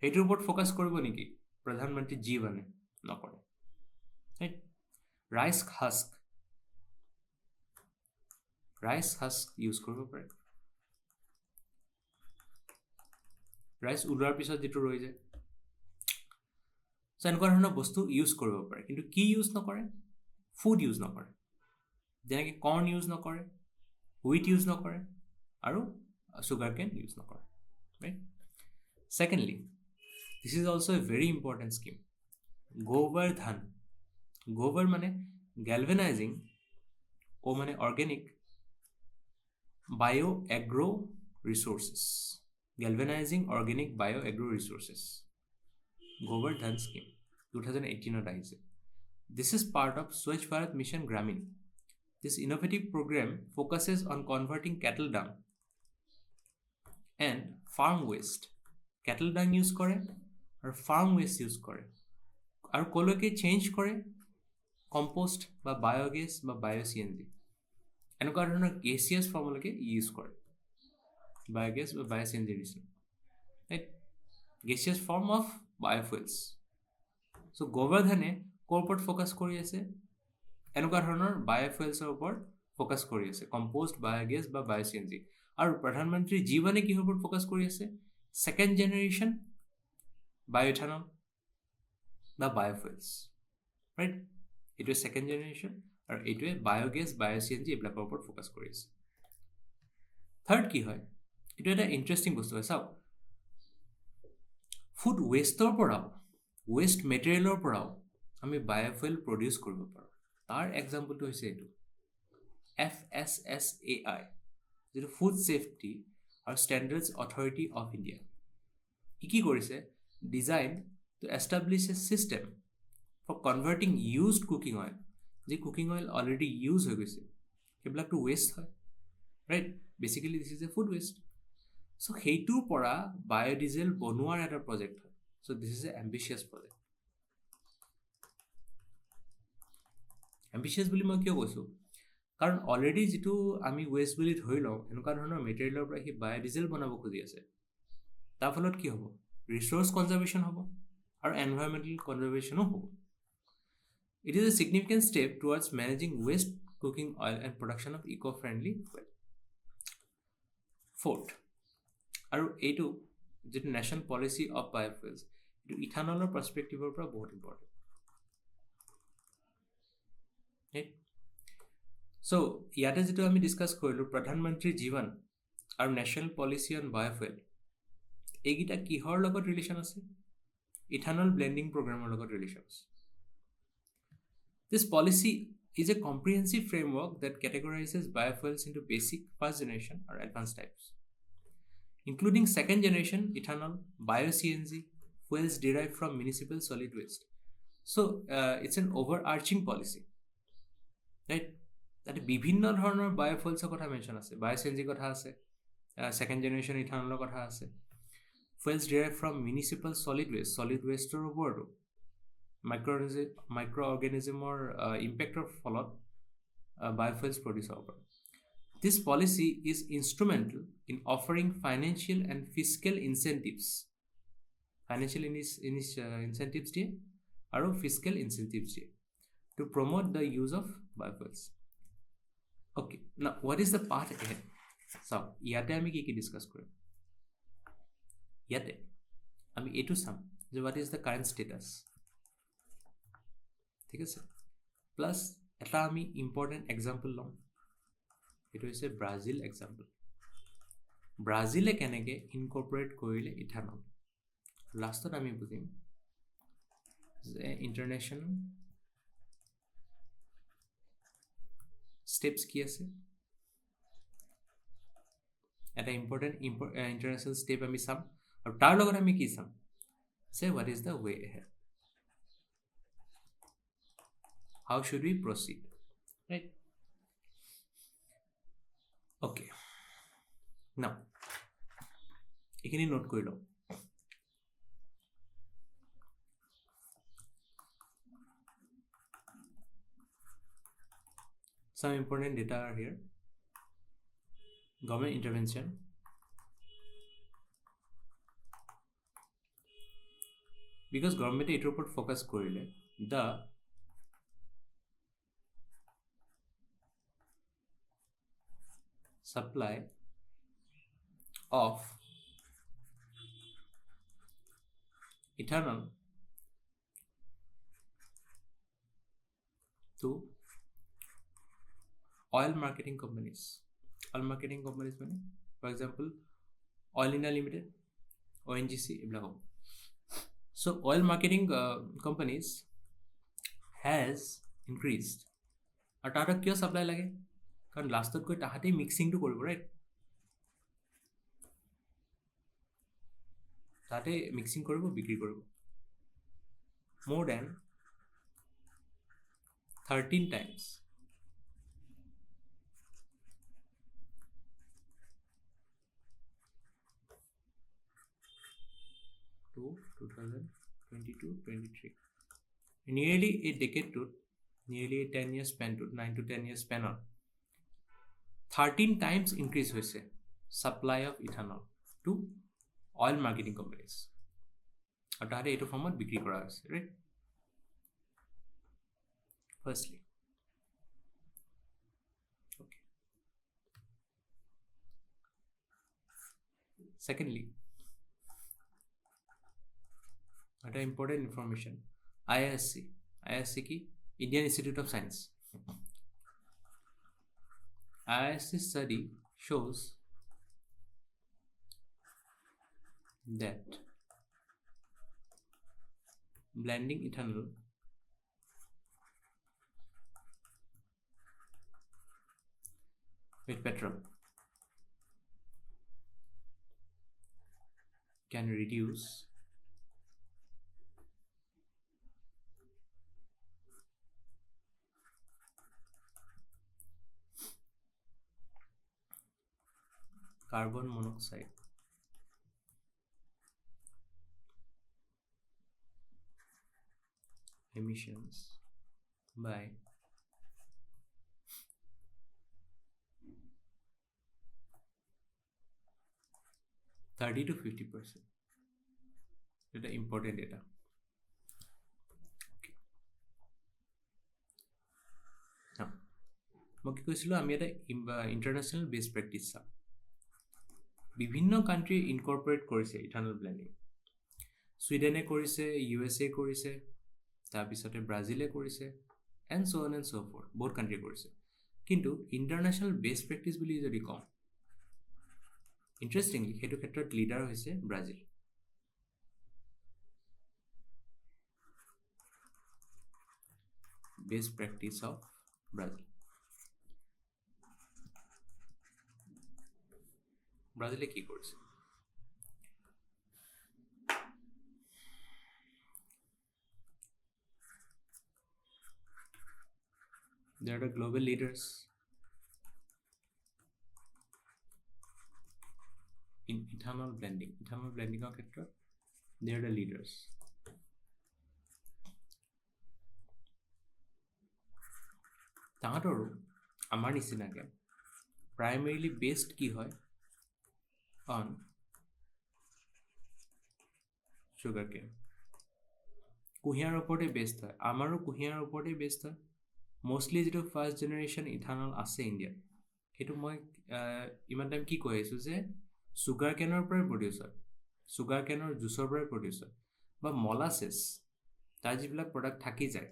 সেইটোৰ ওপৰত ফ'কাছ কৰিব নেকি প্ৰধানমন্ত্ৰী জীৱনে? নকৰে, ৰাইট? ৰাইচ হাস্ক ইউজ কৰিব পাৰে। ৰাইচ ওলোৱাৰ পিছত যিটো ৰৈ যায়, চ' এনেকুৱা ধৰণৰ বস্তু ইউজ কৰিব পাৰে। কিন্তু কি ইউজ নকৰে? ফুড ইউজ নকৰে। যেনেকৈ কৰ্ণ ইউজ নকৰে, হুইট ইউজ নকৰে, আৰু চুগাৰ কেন ইউজ নকৰে, right? Secondly, this is also' a very important scheme, Gobardhan. Gobar মানে গেলভেনাইজিং, অ' মানে organic, bioagro' resources. Galvanizing Organic Bioagro Resources, Govardhan Scheme 2018 আহিছে। This is part of Swachh Bharat Mission Gramin. This innovative program focuses on converting cattle dung and farm waste, cattle dung use কৰে আৰু farm west use কৰে, আৰু ক'লৈকে change কৰে compost বা biogas বা বায়' এনেকুৱা ধৰণৰ গেছিয়াছ ফৰ্মলৈকে ইউজ কৰে, বায়'গেছ বা বায়' নিচিনা, ৰাইট, গেছিয়াছ ফৰ্ম অফ বায়'ফুৱেলছ। চ' গোবৰ্ধনে ক'ৰ ওপৰত ফ'কাছ কৰি আছে, এনেকুৱা ধৰণৰ বায়'ফুৱেলছৰ ওপৰত ফ'কাছ কৰি আছে, কম্পোষ্ট, বায়'গেছ বা বায়' আৰু প্ৰধানমন্ত্ৰী জীৱনে কিহৰ ওপৰত ফ'কাছ কৰি আছে, ছেকেণ্ড জেনেৰেশ্যন বায়'ইথানল বা বায়'ফুৱেলছ, ৰাইট, এইটোৱে ছেকেণ্ড জেনেৰেশ্যন আৰু এইটোৱে বায়'গেছ, বায়' এইবিলাকৰ ওপৰত ফ'কাছ কৰি আছে। থাৰ্ড কি হয়, এইটো এটা ইণ্টাৰেষ্টিং বস্তু হয়, চাওক, ফুড ৱেষ্টৰ পৰাও, ৱেষ্ট মেটেৰিয়েলৰ পৰাও আমি বায়'ফুৱেল প্ৰডিউচ কৰিব পাৰোঁ। তাৰ এক্সাম্পলটো হৈছে এইটো FSSAI, যিটো ফুড ছেফটি আৰু ষ্টেণ্ডাৰ্ডছ অথৰিটি অফ ইণ্ডিয়া। ই কি কৰিছে, design to establish a system for converting used cooking oil, যি কুকিং অইল অলৰেডি ইউজ হৈ গৈছে, সেইবিলাকতো ৱেষ্ট হয়, right, basically this is a food waste. So' সেইটোৰ পৰা বায়'ডিজেল বনোৱাৰ এটা প্ৰজেক্ট হয়। চ' দিছ ইজ এ এম্বিচিয়াছ প্ৰজেক্ট। এম্বিচিয়াছ বুলি মই কিয় কৈছোঁ, কাৰণ অলৰেডি যিটো আমি ৱেষ্ট বুলি ধৰি লওঁ, এনেকুৱা ধৰণৰ মেটেৰিয়েলৰ পৰা সি বায়'ডিজেল বনাব খুজি আছে, তাৰ ফলত কি হ'ব, ৰিচোৰ্চ কনজাৰ্ভেশ্যন হ'ব আৰু এনভাইৰমেণ্টেল কনজাৰ্ভেশ্যনো হ'ব। It is a significant step towards managing waste cooking oil and production of eco-friendly fuel. Fourth, আৰু এইটো যিটো নেশ্যনেল পলিচি অফ বায়'ফুৱেলছ, এইটো ইথানলৰ পাৰ্চপেক্টিভৰ পৰা বহুত ইম্পৰ্টেণ্ট। চ' ইয়াতে যিটো আমি ডিছকাছ কৰিলোঁ, প্ৰধানমন্ত্ৰী জীৱন আৰু নেশ্যনেল পলিচি অন বায়'ফুৱেল, এইকেইটা কিহৰ লগত ৰিলেশ্যন আছে, ইথানল ব্লেণ্ডিং প্ৰগ্ৰামৰ লগত ৰিলেশ্যন আছে। This policy is a comprehensive framework that categorizes biofuels into basic, first generation or advanced types, including second generation ethanol, bio-CNG, fuels derived from municipal solid waste. So it's an overarching policy, right? তাতে বিভিন্ন ধৰণৰ বায়'ফুৱেলছৰ কথা mention আছে, বায়'-CNG কথা আছে, second generation ইথানলৰ কথা আছে, fuels derived from municipal solid wasteৰ ওপৰতো মাইক্ৰ অৰ্গেনিজমৰ ইম্পেক্টৰ ফলত বায়'ফুৱেলছ প্ৰডিউচ হ'ব পাৰে। This policy is instrumental in offering financial and fiscal incentives দিয়ে আৰু fiscal incentives দিয়ে to promote the use of biofuels. Okay, now what is the path ahead? So, ইয়াতে আমি কি ডিছকাছ কৰিম, ইয়াতে আমি এইটো চাম যে what is the current status, ঠিক আছে, প্লাছ এটা আমি ইম্পৰ্টেণ্ট এক্সাম্পল ল'ম, এইটো হৈছে ব্ৰাজিল এক্সাম্পল। ব্ৰাজিলে কেনেকৈ ইনকৰ্পৰেট কৰিলে ইথানল, লাষ্টত আমি বুজিম যে ইণ্টাৰনেশ্যনেল ষ্টেপছ কি আছে। এটা ইম্পৰ্টেণ্ট ইণ্টাৰনেশ্যনেল ষ্টেপ আমি চাম, আৰু তাৰ লগত আমি কি চাম যে what is the way ahead, how should we proceed, right? Okay, now এইখিনি নোট কৰি লওঁ। Some important data are here. Government intervention, because government এইটোৰ ওপৰত ফ'কাছ কৰিলে, the supply of ethanol to oil marketing companies. Oil marketing companies মানে, for example, Oil India Limited, ONGC, এইবিলাক হ'ব। So oil marketing companies has increased, আৰু তাহাঁতক কিয় supply লাগে, কাৰণ লাষ্টত গৈ তাহাঁতেই মিক্সিংটো কৰিব, ৰাইট, তাহাঁতে মিক্সিং কৰিব, বিক্ৰী কৰিব। more than 13 times 2022-23 nearly a decade to nearly a 10 year span to 9 to 10 year span on 13 times increase hoise supply of ethanol to oil marketing companies আৰু তাহাঁতে এইটো ফৰ্মত বিক্ৰী কৰা হৈছে ৰাইট ফাৰ্ষ্টলি okay secondly এটা important information IISc কি Indian Institute of Science IISc study shows that blending ethanol with petrol can reduce carbon monoxide emissions by 30 to 50%. Data important data. Okay. Now, মই কি কৈছিলোঁ আমি এটা ইণ্টাৰনেশ্যনেল বেষ্ট প্ৰেক্টিছ চাম বিভিন্ন country ইনকৰ্পৰেট কৰিছে ethanol blending ছুইডেনে কৰিছে USA কৰিছে তাৰপিছতে ব্ৰাজিলে কৰিছে and so' on and so' for বহুত কাণ্ট্ৰি কৰিছে কিন্তু ইণ্টাৰনেশ্যনেল বেষ্ট প্ৰেক্টিছ বুলি যদি কওঁ ইণ্টাৰেষ্টিংলি সেইটো ক্ষেত্ৰত লিডাৰ হৈছে Brazil best practice of Brazil ব্ৰাজিলে কি কৰিছে they are the global leaders in ethanol blending ক্ষেত্ৰত they are the leaders তাহাঁতৰো আমাৰ নিচিনাকে primarily based কি হয় on sugarcane কুঁহিয়াৰ ওপৰতে বেষ্ট হয় আমাৰো কুঁহিয়াৰ ওপৰতে বেষ্ট হয় mostly যেটো ফাৰ্ষ্ট জেনেৰেশ্যন ইথানল আছে ইণ্ডিয়াত সেইটো মই ইমান টাইম কি কৈ আছোঁ যে সুগাৰ কেনৰ পৰাই প্ৰডিউচ হয় সুগাৰ কেনৰ জুচৰ পৰাই প্ৰডিউচ হয় বা মলাছেছ তাৰ যিবিলাক প্ৰডাক্ট থাকি যায়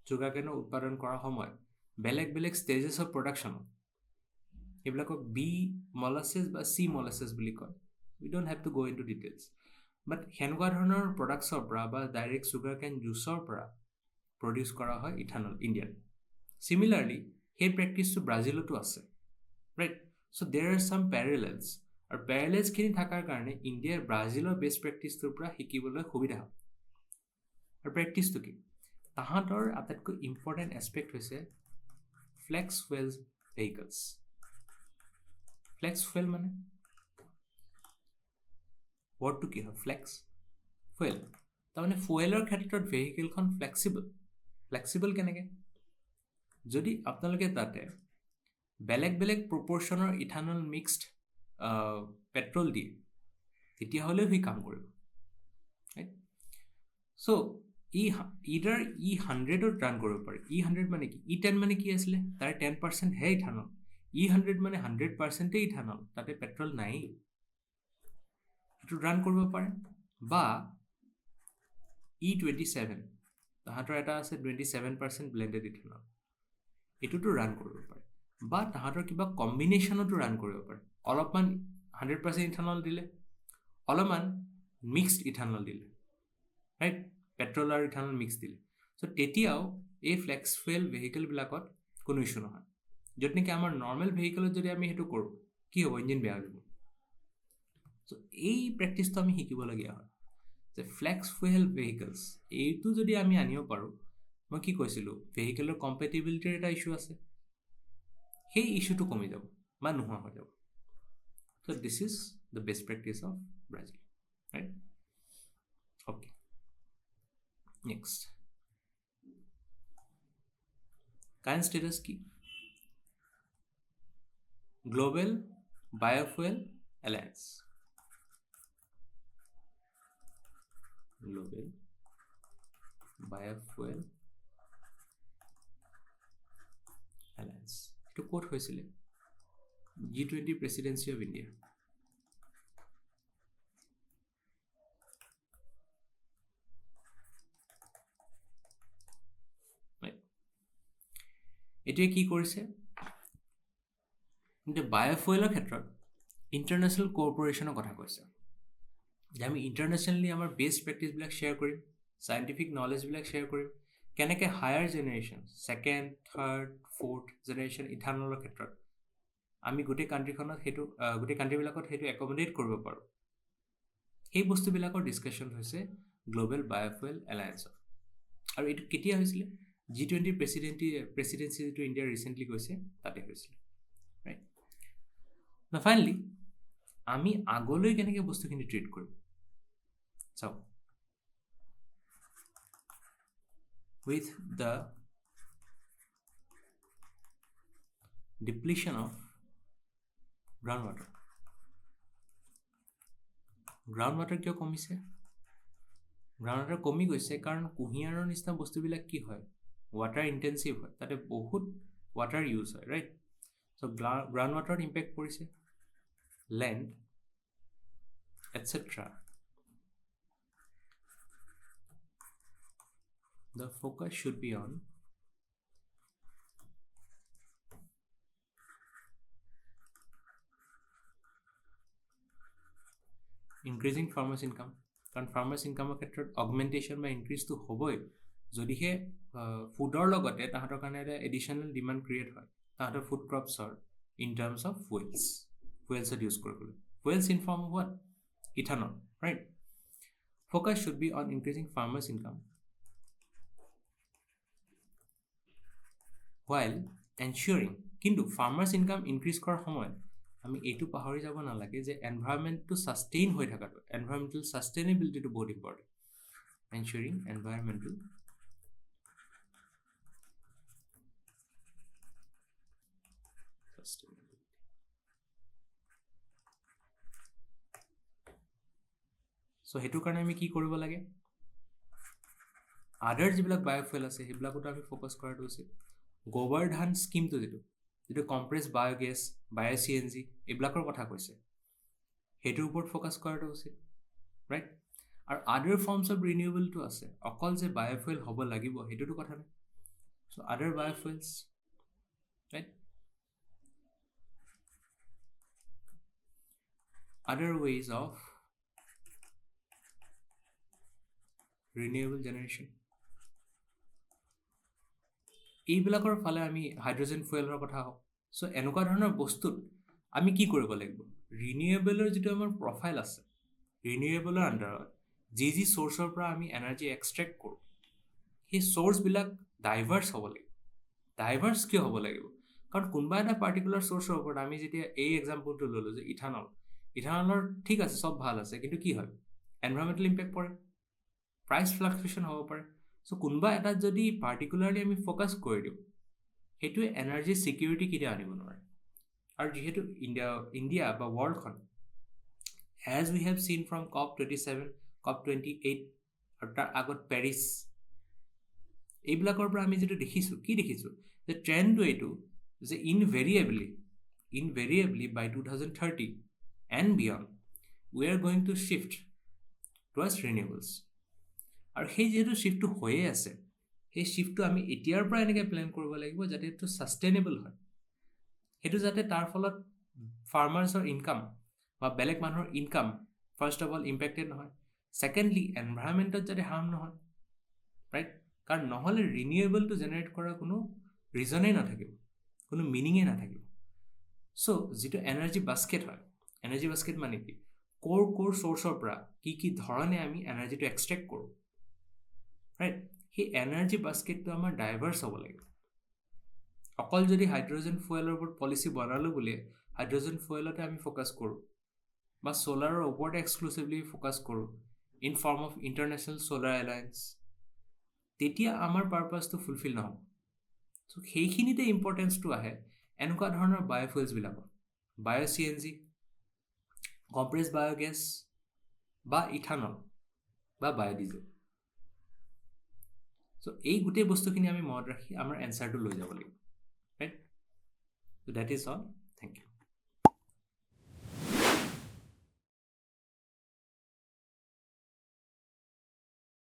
সুগাৰ কেনৰ উৎপাদন কৰাৰ সময়ত বেলেগ বেলেগ ষ্টেজেছ অফ প্ৰডাকশ্যন এইবিলাকক বি মলাছেছ বা চি মলাছেছ বুলি কয় উই ডোণ্ট হেভ টু গ' ইন টু ডিটেইলছ বাট সেনেকুৱা ধৰণৰ প্ৰডাক্টছৰ পৰা বা ডাইৰেক্ট সুগাৰ কেন জুচৰ পৰা প্ৰডিউচ কৰা হয় ইথানল ইণ্ডিয়াত Similarly, সেই প্ৰেক্টিছটো ব্ৰাজিলতো আছে ৰাইট চ' দেৰ আৰ চাম পেৰেলেলছ আৰু পেৰেলেলছখিনি থকাৰ কাৰণে ইণ্ডিয়াৰ ব্ৰাজিলৰ বেষ্ট প্ৰেক্টিছটোৰ পৰা শিকিবলৈ সুবিধা হয় আৰু প্ৰেক্টিছটো কি তাহাঁতৰ আটাইতকৈ ইম্পৰ্টেণ্ট এছপেক্ট হৈছে flax fuel vehicles flax fuel মানে ৱৰ্ডটো কি হয় ফ্লেক্স ফুৱেল তাৰমানে ফুৱেলৰ ক্ষেত্ৰত ভেহিকেলখন ফ্লেক্সিবল কেনেকৈ যদি আপোনালোকে তাতে বেলেগ বেলেগ প্ৰপৰ্চনৰ ইথানল মিক্সড পেট্ৰল দিয়ে তেতিয়াহ'লেও সি কাম কৰিব চ' ইডাৰ E100ত ৰান কৰিব পাৰে E100 মানে কি E10 মানে কি আছিলে তাৰ 10% হে ইথানল E100 মানে 100%ই ইথানল তাতে পেট্ৰল নাই সেইটো ৰান কৰিব পাৰে বা E27 তাহাঁতৰ এটা আছে 27% ব্লেণ্ডেড ইথানল এইটোতো ৰান কৰিব পাৰে বা তাহাঁতৰ কিবা কম্বিনেশ্যনতো ৰান কৰিব পাৰে অলপমান 100% ইথানল দিলে অলপমান মিক্সড ইথানল দিলে ৰাইট পেট্ৰল আৰু ইথানল মিক্স দিলে চ' তেতিয়াও এই ফ্লেক্স ফুৱেল ভেহিকেলবিলাকত কোনো ইছ্যু নহয় য'ত নেকি আমাৰ নৰ্মেল ভেহিকেলত যদি আমি সেইটো কৰোঁ কি হ'ব ইঞ্জিন বেয়া হৈ যাব চ' এই প্ৰেক্টিছটো আমি শিকিবলগীয়া হয় যে ফ্লেক্স ফুৱেল ভেহিকেলছ এইটো যদি আমি আনিব পাৰোঁ মই কি কৈছিলোঁ ভেহিকেলৰ কম্পেটিবিলিটিৰ এটা ইছ্যু আছে সেই ইছ্যুটো কমি যাব বা নোহোৱা হৈ যাব so' this is the best practice of Brazil right next current status কি global biofuel alliance global biofuel alliance এইটো ক'ত হৈছিলে G20 প্ৰেচিডেন্সি অফ ইণ্ডিয়া এতিয়া কি কৰিছে কিন্তু বায়োফুয়েলৰ ক্ষেত্ৰত ইণ্টাৰনেশ্যনেল কোঅপাৰেশ্যনৰ কথা কৈছে যে আমি ইণ্টাৰনেশ্যনেলি আমাৰ বেষ্ট প্ৰেক্টিছবিলাক শ্বেয়াৰ কৰিম চাইণ্টিফিক নলেজবিলাক শ্বেয়াৰ কৰিম কেনেকৈ higher generation second third fourth generation ইথানলৰ ক্ষেত্ৰত আমি গোটেই কাণ্ট্ৰিখনত সেইটো গোটেই কাণ্ট্ৰিবিলাকত সেইটো একমডেট কৰিব পাৰোঁ সেই বস্তুবিলাকৰ ডিছকাশ্যন হৈছে গ্লোবেল বায়োফুয়েল এলায়েন্সত আৰু এইটো কেতিয়া হৈছিলে G20 প্ৰেচিডেন্সি যিটো ইণ্ডিয়া ৰিচেণ্টলি গৈছে তাতে হৈছিলে ৰাইট না ফাইনেলি আমি আগলৈ কেনেকৈ বস্তুখিনি ট্ৰিট কৰিম চাওক with the depletion of groundwater কিয় কমিছে গ্ৰাউণ্ডৱাটাৰ কমি গৈছে কাৰণ কুঁহিয়াৰৰ নিচিনা বস্তুবিলাক কি হয় ৱাটাৰ ইণ্টেনচিভ হয় তাতে বহুত ৱাটাৰ ইউজ হয় ৰাইট চ' গ্ৰাউণ্ডৱাটাৰত ইম্পেক্ট পৰিছে land etcetera the focus should be on increasing farmers income কাৰণ farmers ইনকামৰ ক্ষেত্ৰত অগমেণ্টেশ্যন বা ইনক্ৰিজটো হ'বই যদিহে ফুডৰ লগতে তাহাঁতৰ কাৰণে এটা এডিশ্যনেল ডিমাণ্ড ক্ৰিয়েট হয় তাহাঁতৰ ফুড ক্ৰপছৰ ইন টাৰ্মছ অফ ফুৱেলছত ইউজ কৰিবলৈ fuels in form of what ethanol right focus should be on increasing farmers income while ensuring কিন্তু ফাৰ্মাৰ্ছ ইনকাম ইনক্ৰিজ কৰাৰ সময়ত আমি এইটো পাহৰি যাব নালাগে যে এনভাইৰনমেণ্টটো ছাষ্টেইন হৈ থকাটো এনভাইৰনমেণ্টেল ছাষ্টেইনেবিলিটিটো বহুত ইম্পৰ্টেণ্ট এনশ্যুৰিং এনভাইৰনমেণ্টেল ছাষ্টেইনেবিলিটি চ' সেইটো কাৰণে আমি কি কৰিব লাগে আদাৰ যিবিলাক বায়োফুৱেল আছে সেইবিলাকতো আমি ফ'কাছ কৰাটো উচিত গোবৰ্ধন স্কিমটো যিটো কম্প্ৰেছ বায়'গেছ বায়' CNG এইবিলাকৰ কথা কৈছে সেইটোৰ ওপৰত ফ'কাছ কৰাটো উচিত ৰাইট আৰু আদাৰ ফৰ্মছ অফ ৰিনিউৱেবলটো আছে অকল যে বায়োফুৱেল হ'ব লাগিব সেইটোতো কথা নাই চ' আদাৰ বায়োফুৱেলছ ৰাইট আদাৰ ৱেজ অফ ৰিনিউৱেবল জেনেৰেশ্যন এইবিলাকৰ ফালে আমি হাইড্ৰজেন ফুৱেলৰ কথা হওক চ' এনেকুৱা ধৰণৰ বস্তুত আমি কি কৰিব লাগিব ৰিনিউৱেবলৰ যিটো আমাৰ প্ৰফাইল আছে ৰিনিউৱেবলৰ আণ্ডাৰত যি চ'ৰ্চৰ পৰা আমি এনাৰ্জি এক্সট্ৰেক্ট কৰোঁ সেই চ'ৰ্চবিলাক ডাইভাৰ্ছ হ'ব লাগিব ডাইভাৰ্ছ কিয় হ'ব লাগিব কাৰণ কোনোবা এটা পাৰ্টিকুলাৰ চ'ৰ্চৰ ওপৰত আমি যেতিয়া এই এক্সাম্পলটো ল'লোঁ যে ইথানলৰ ঠিক আছে চব ভাল আছে কিন্তু কি হয় এনভাইৰনমেণ্টেল ইম্পেক্ট পৰে প্ৰাইচ ফ্লাকচুৱেশ্যন হ'ব পাৰে চ' কোনোবা এটাত যদি পাৰ্টিকুলাৰলি আমি ফ'কাছ কৰি দিওঁ সেইটোৱে এনাৰ্জি ছিকিউৰিটি কেতিয়াও আনিব নোৱাৰে আৰু যিহেতু ইণ্ডিয়া বা ৱৰ্ল্ডখন এজ উই হেভ চিন ফ্ৰম COP27 COP28 আৰু তাৰ আগত পেৰিছ এইবিলাকৰ পৰা আমি যিটো দেখিছোঁ যে ট্ৰেণ্ডটো এইটো যে ইনভেৰিয়েবলি বাই 2030 and beyond we are going to shift towards renewables আৰু সেই যিহেতু শ্বিফ্টটো হৈয়ে আছে সেই শ্বিফ্টটো আমি এতিয়াৰ পৰা এনেকৈ প্লেন কৰিব লাগিব যাতে এইটো ছাষ্টেইনেবল হয় সেইটো যাতে তাৰ ফলত ফাৰ্মাৰ্ছৰ ইনকাম বা বেলেগ মানুহৰ ইনকাম ফাৰ্ষ্ট অফ অল ইম্পেক্টেড নহয় ছেকেণ্ডলি এনভাইৰনমেণ্টত যাতে হাৰ্ম নহয় ৰাইট কাৰণ নহ'লে ৰিনিউৱেবলটো জেনেৰেট কৰাৰ কোনো ৰিজনেই নাথাকিব কোনো মিনিঙেই নাথাকিব চ' যিটো এনাৰ্জি বাস্কেট হয় এনাৰ্জি বাস্কেট মানে কি ক'ৰ চ'ৰ্চৰ পৰা কি ধৰণে আমি এনাৰ্জিটো এক্সট্ৰেক্ট কৰোঁ ৰাইট সেই এনাৰ্জি বাস্কেটটো আমাৰ ডাইভাৰ্ছ হ'ব লাগিব অকল যদি হাইড্ৰজেন ফুৱেলৰ ওপৰত পলিচি বনালোঁ বুলিয়ে হাইড্ৰজেন ফুৱেলতে আমি ফ'কাছ কৰোঁ বা ছ'লাৰৰ ওপৰতে এক্সক্লুচিভলি ফ'কাছ কৰোঁ in form of international solar alliance তেতিয়া আমাৰ পাৰ্পাছটো ফুলফিল নহ'ব চ' সেইখিনিতে ইম্পৰ্টেঞ্চটো আহে এনেকুৱা ধৰণৰ বায়'ফুৱেলছবিলাকৰ বায়' C N G compress biogas বা ইথানল বা বায়'ডিজেল চ' এই গোটেই বস্তুখিনি আমি মনত ৰাখি আমাৰ এনচাৰটো লৈ যাব লাগিব right so' that is all thank U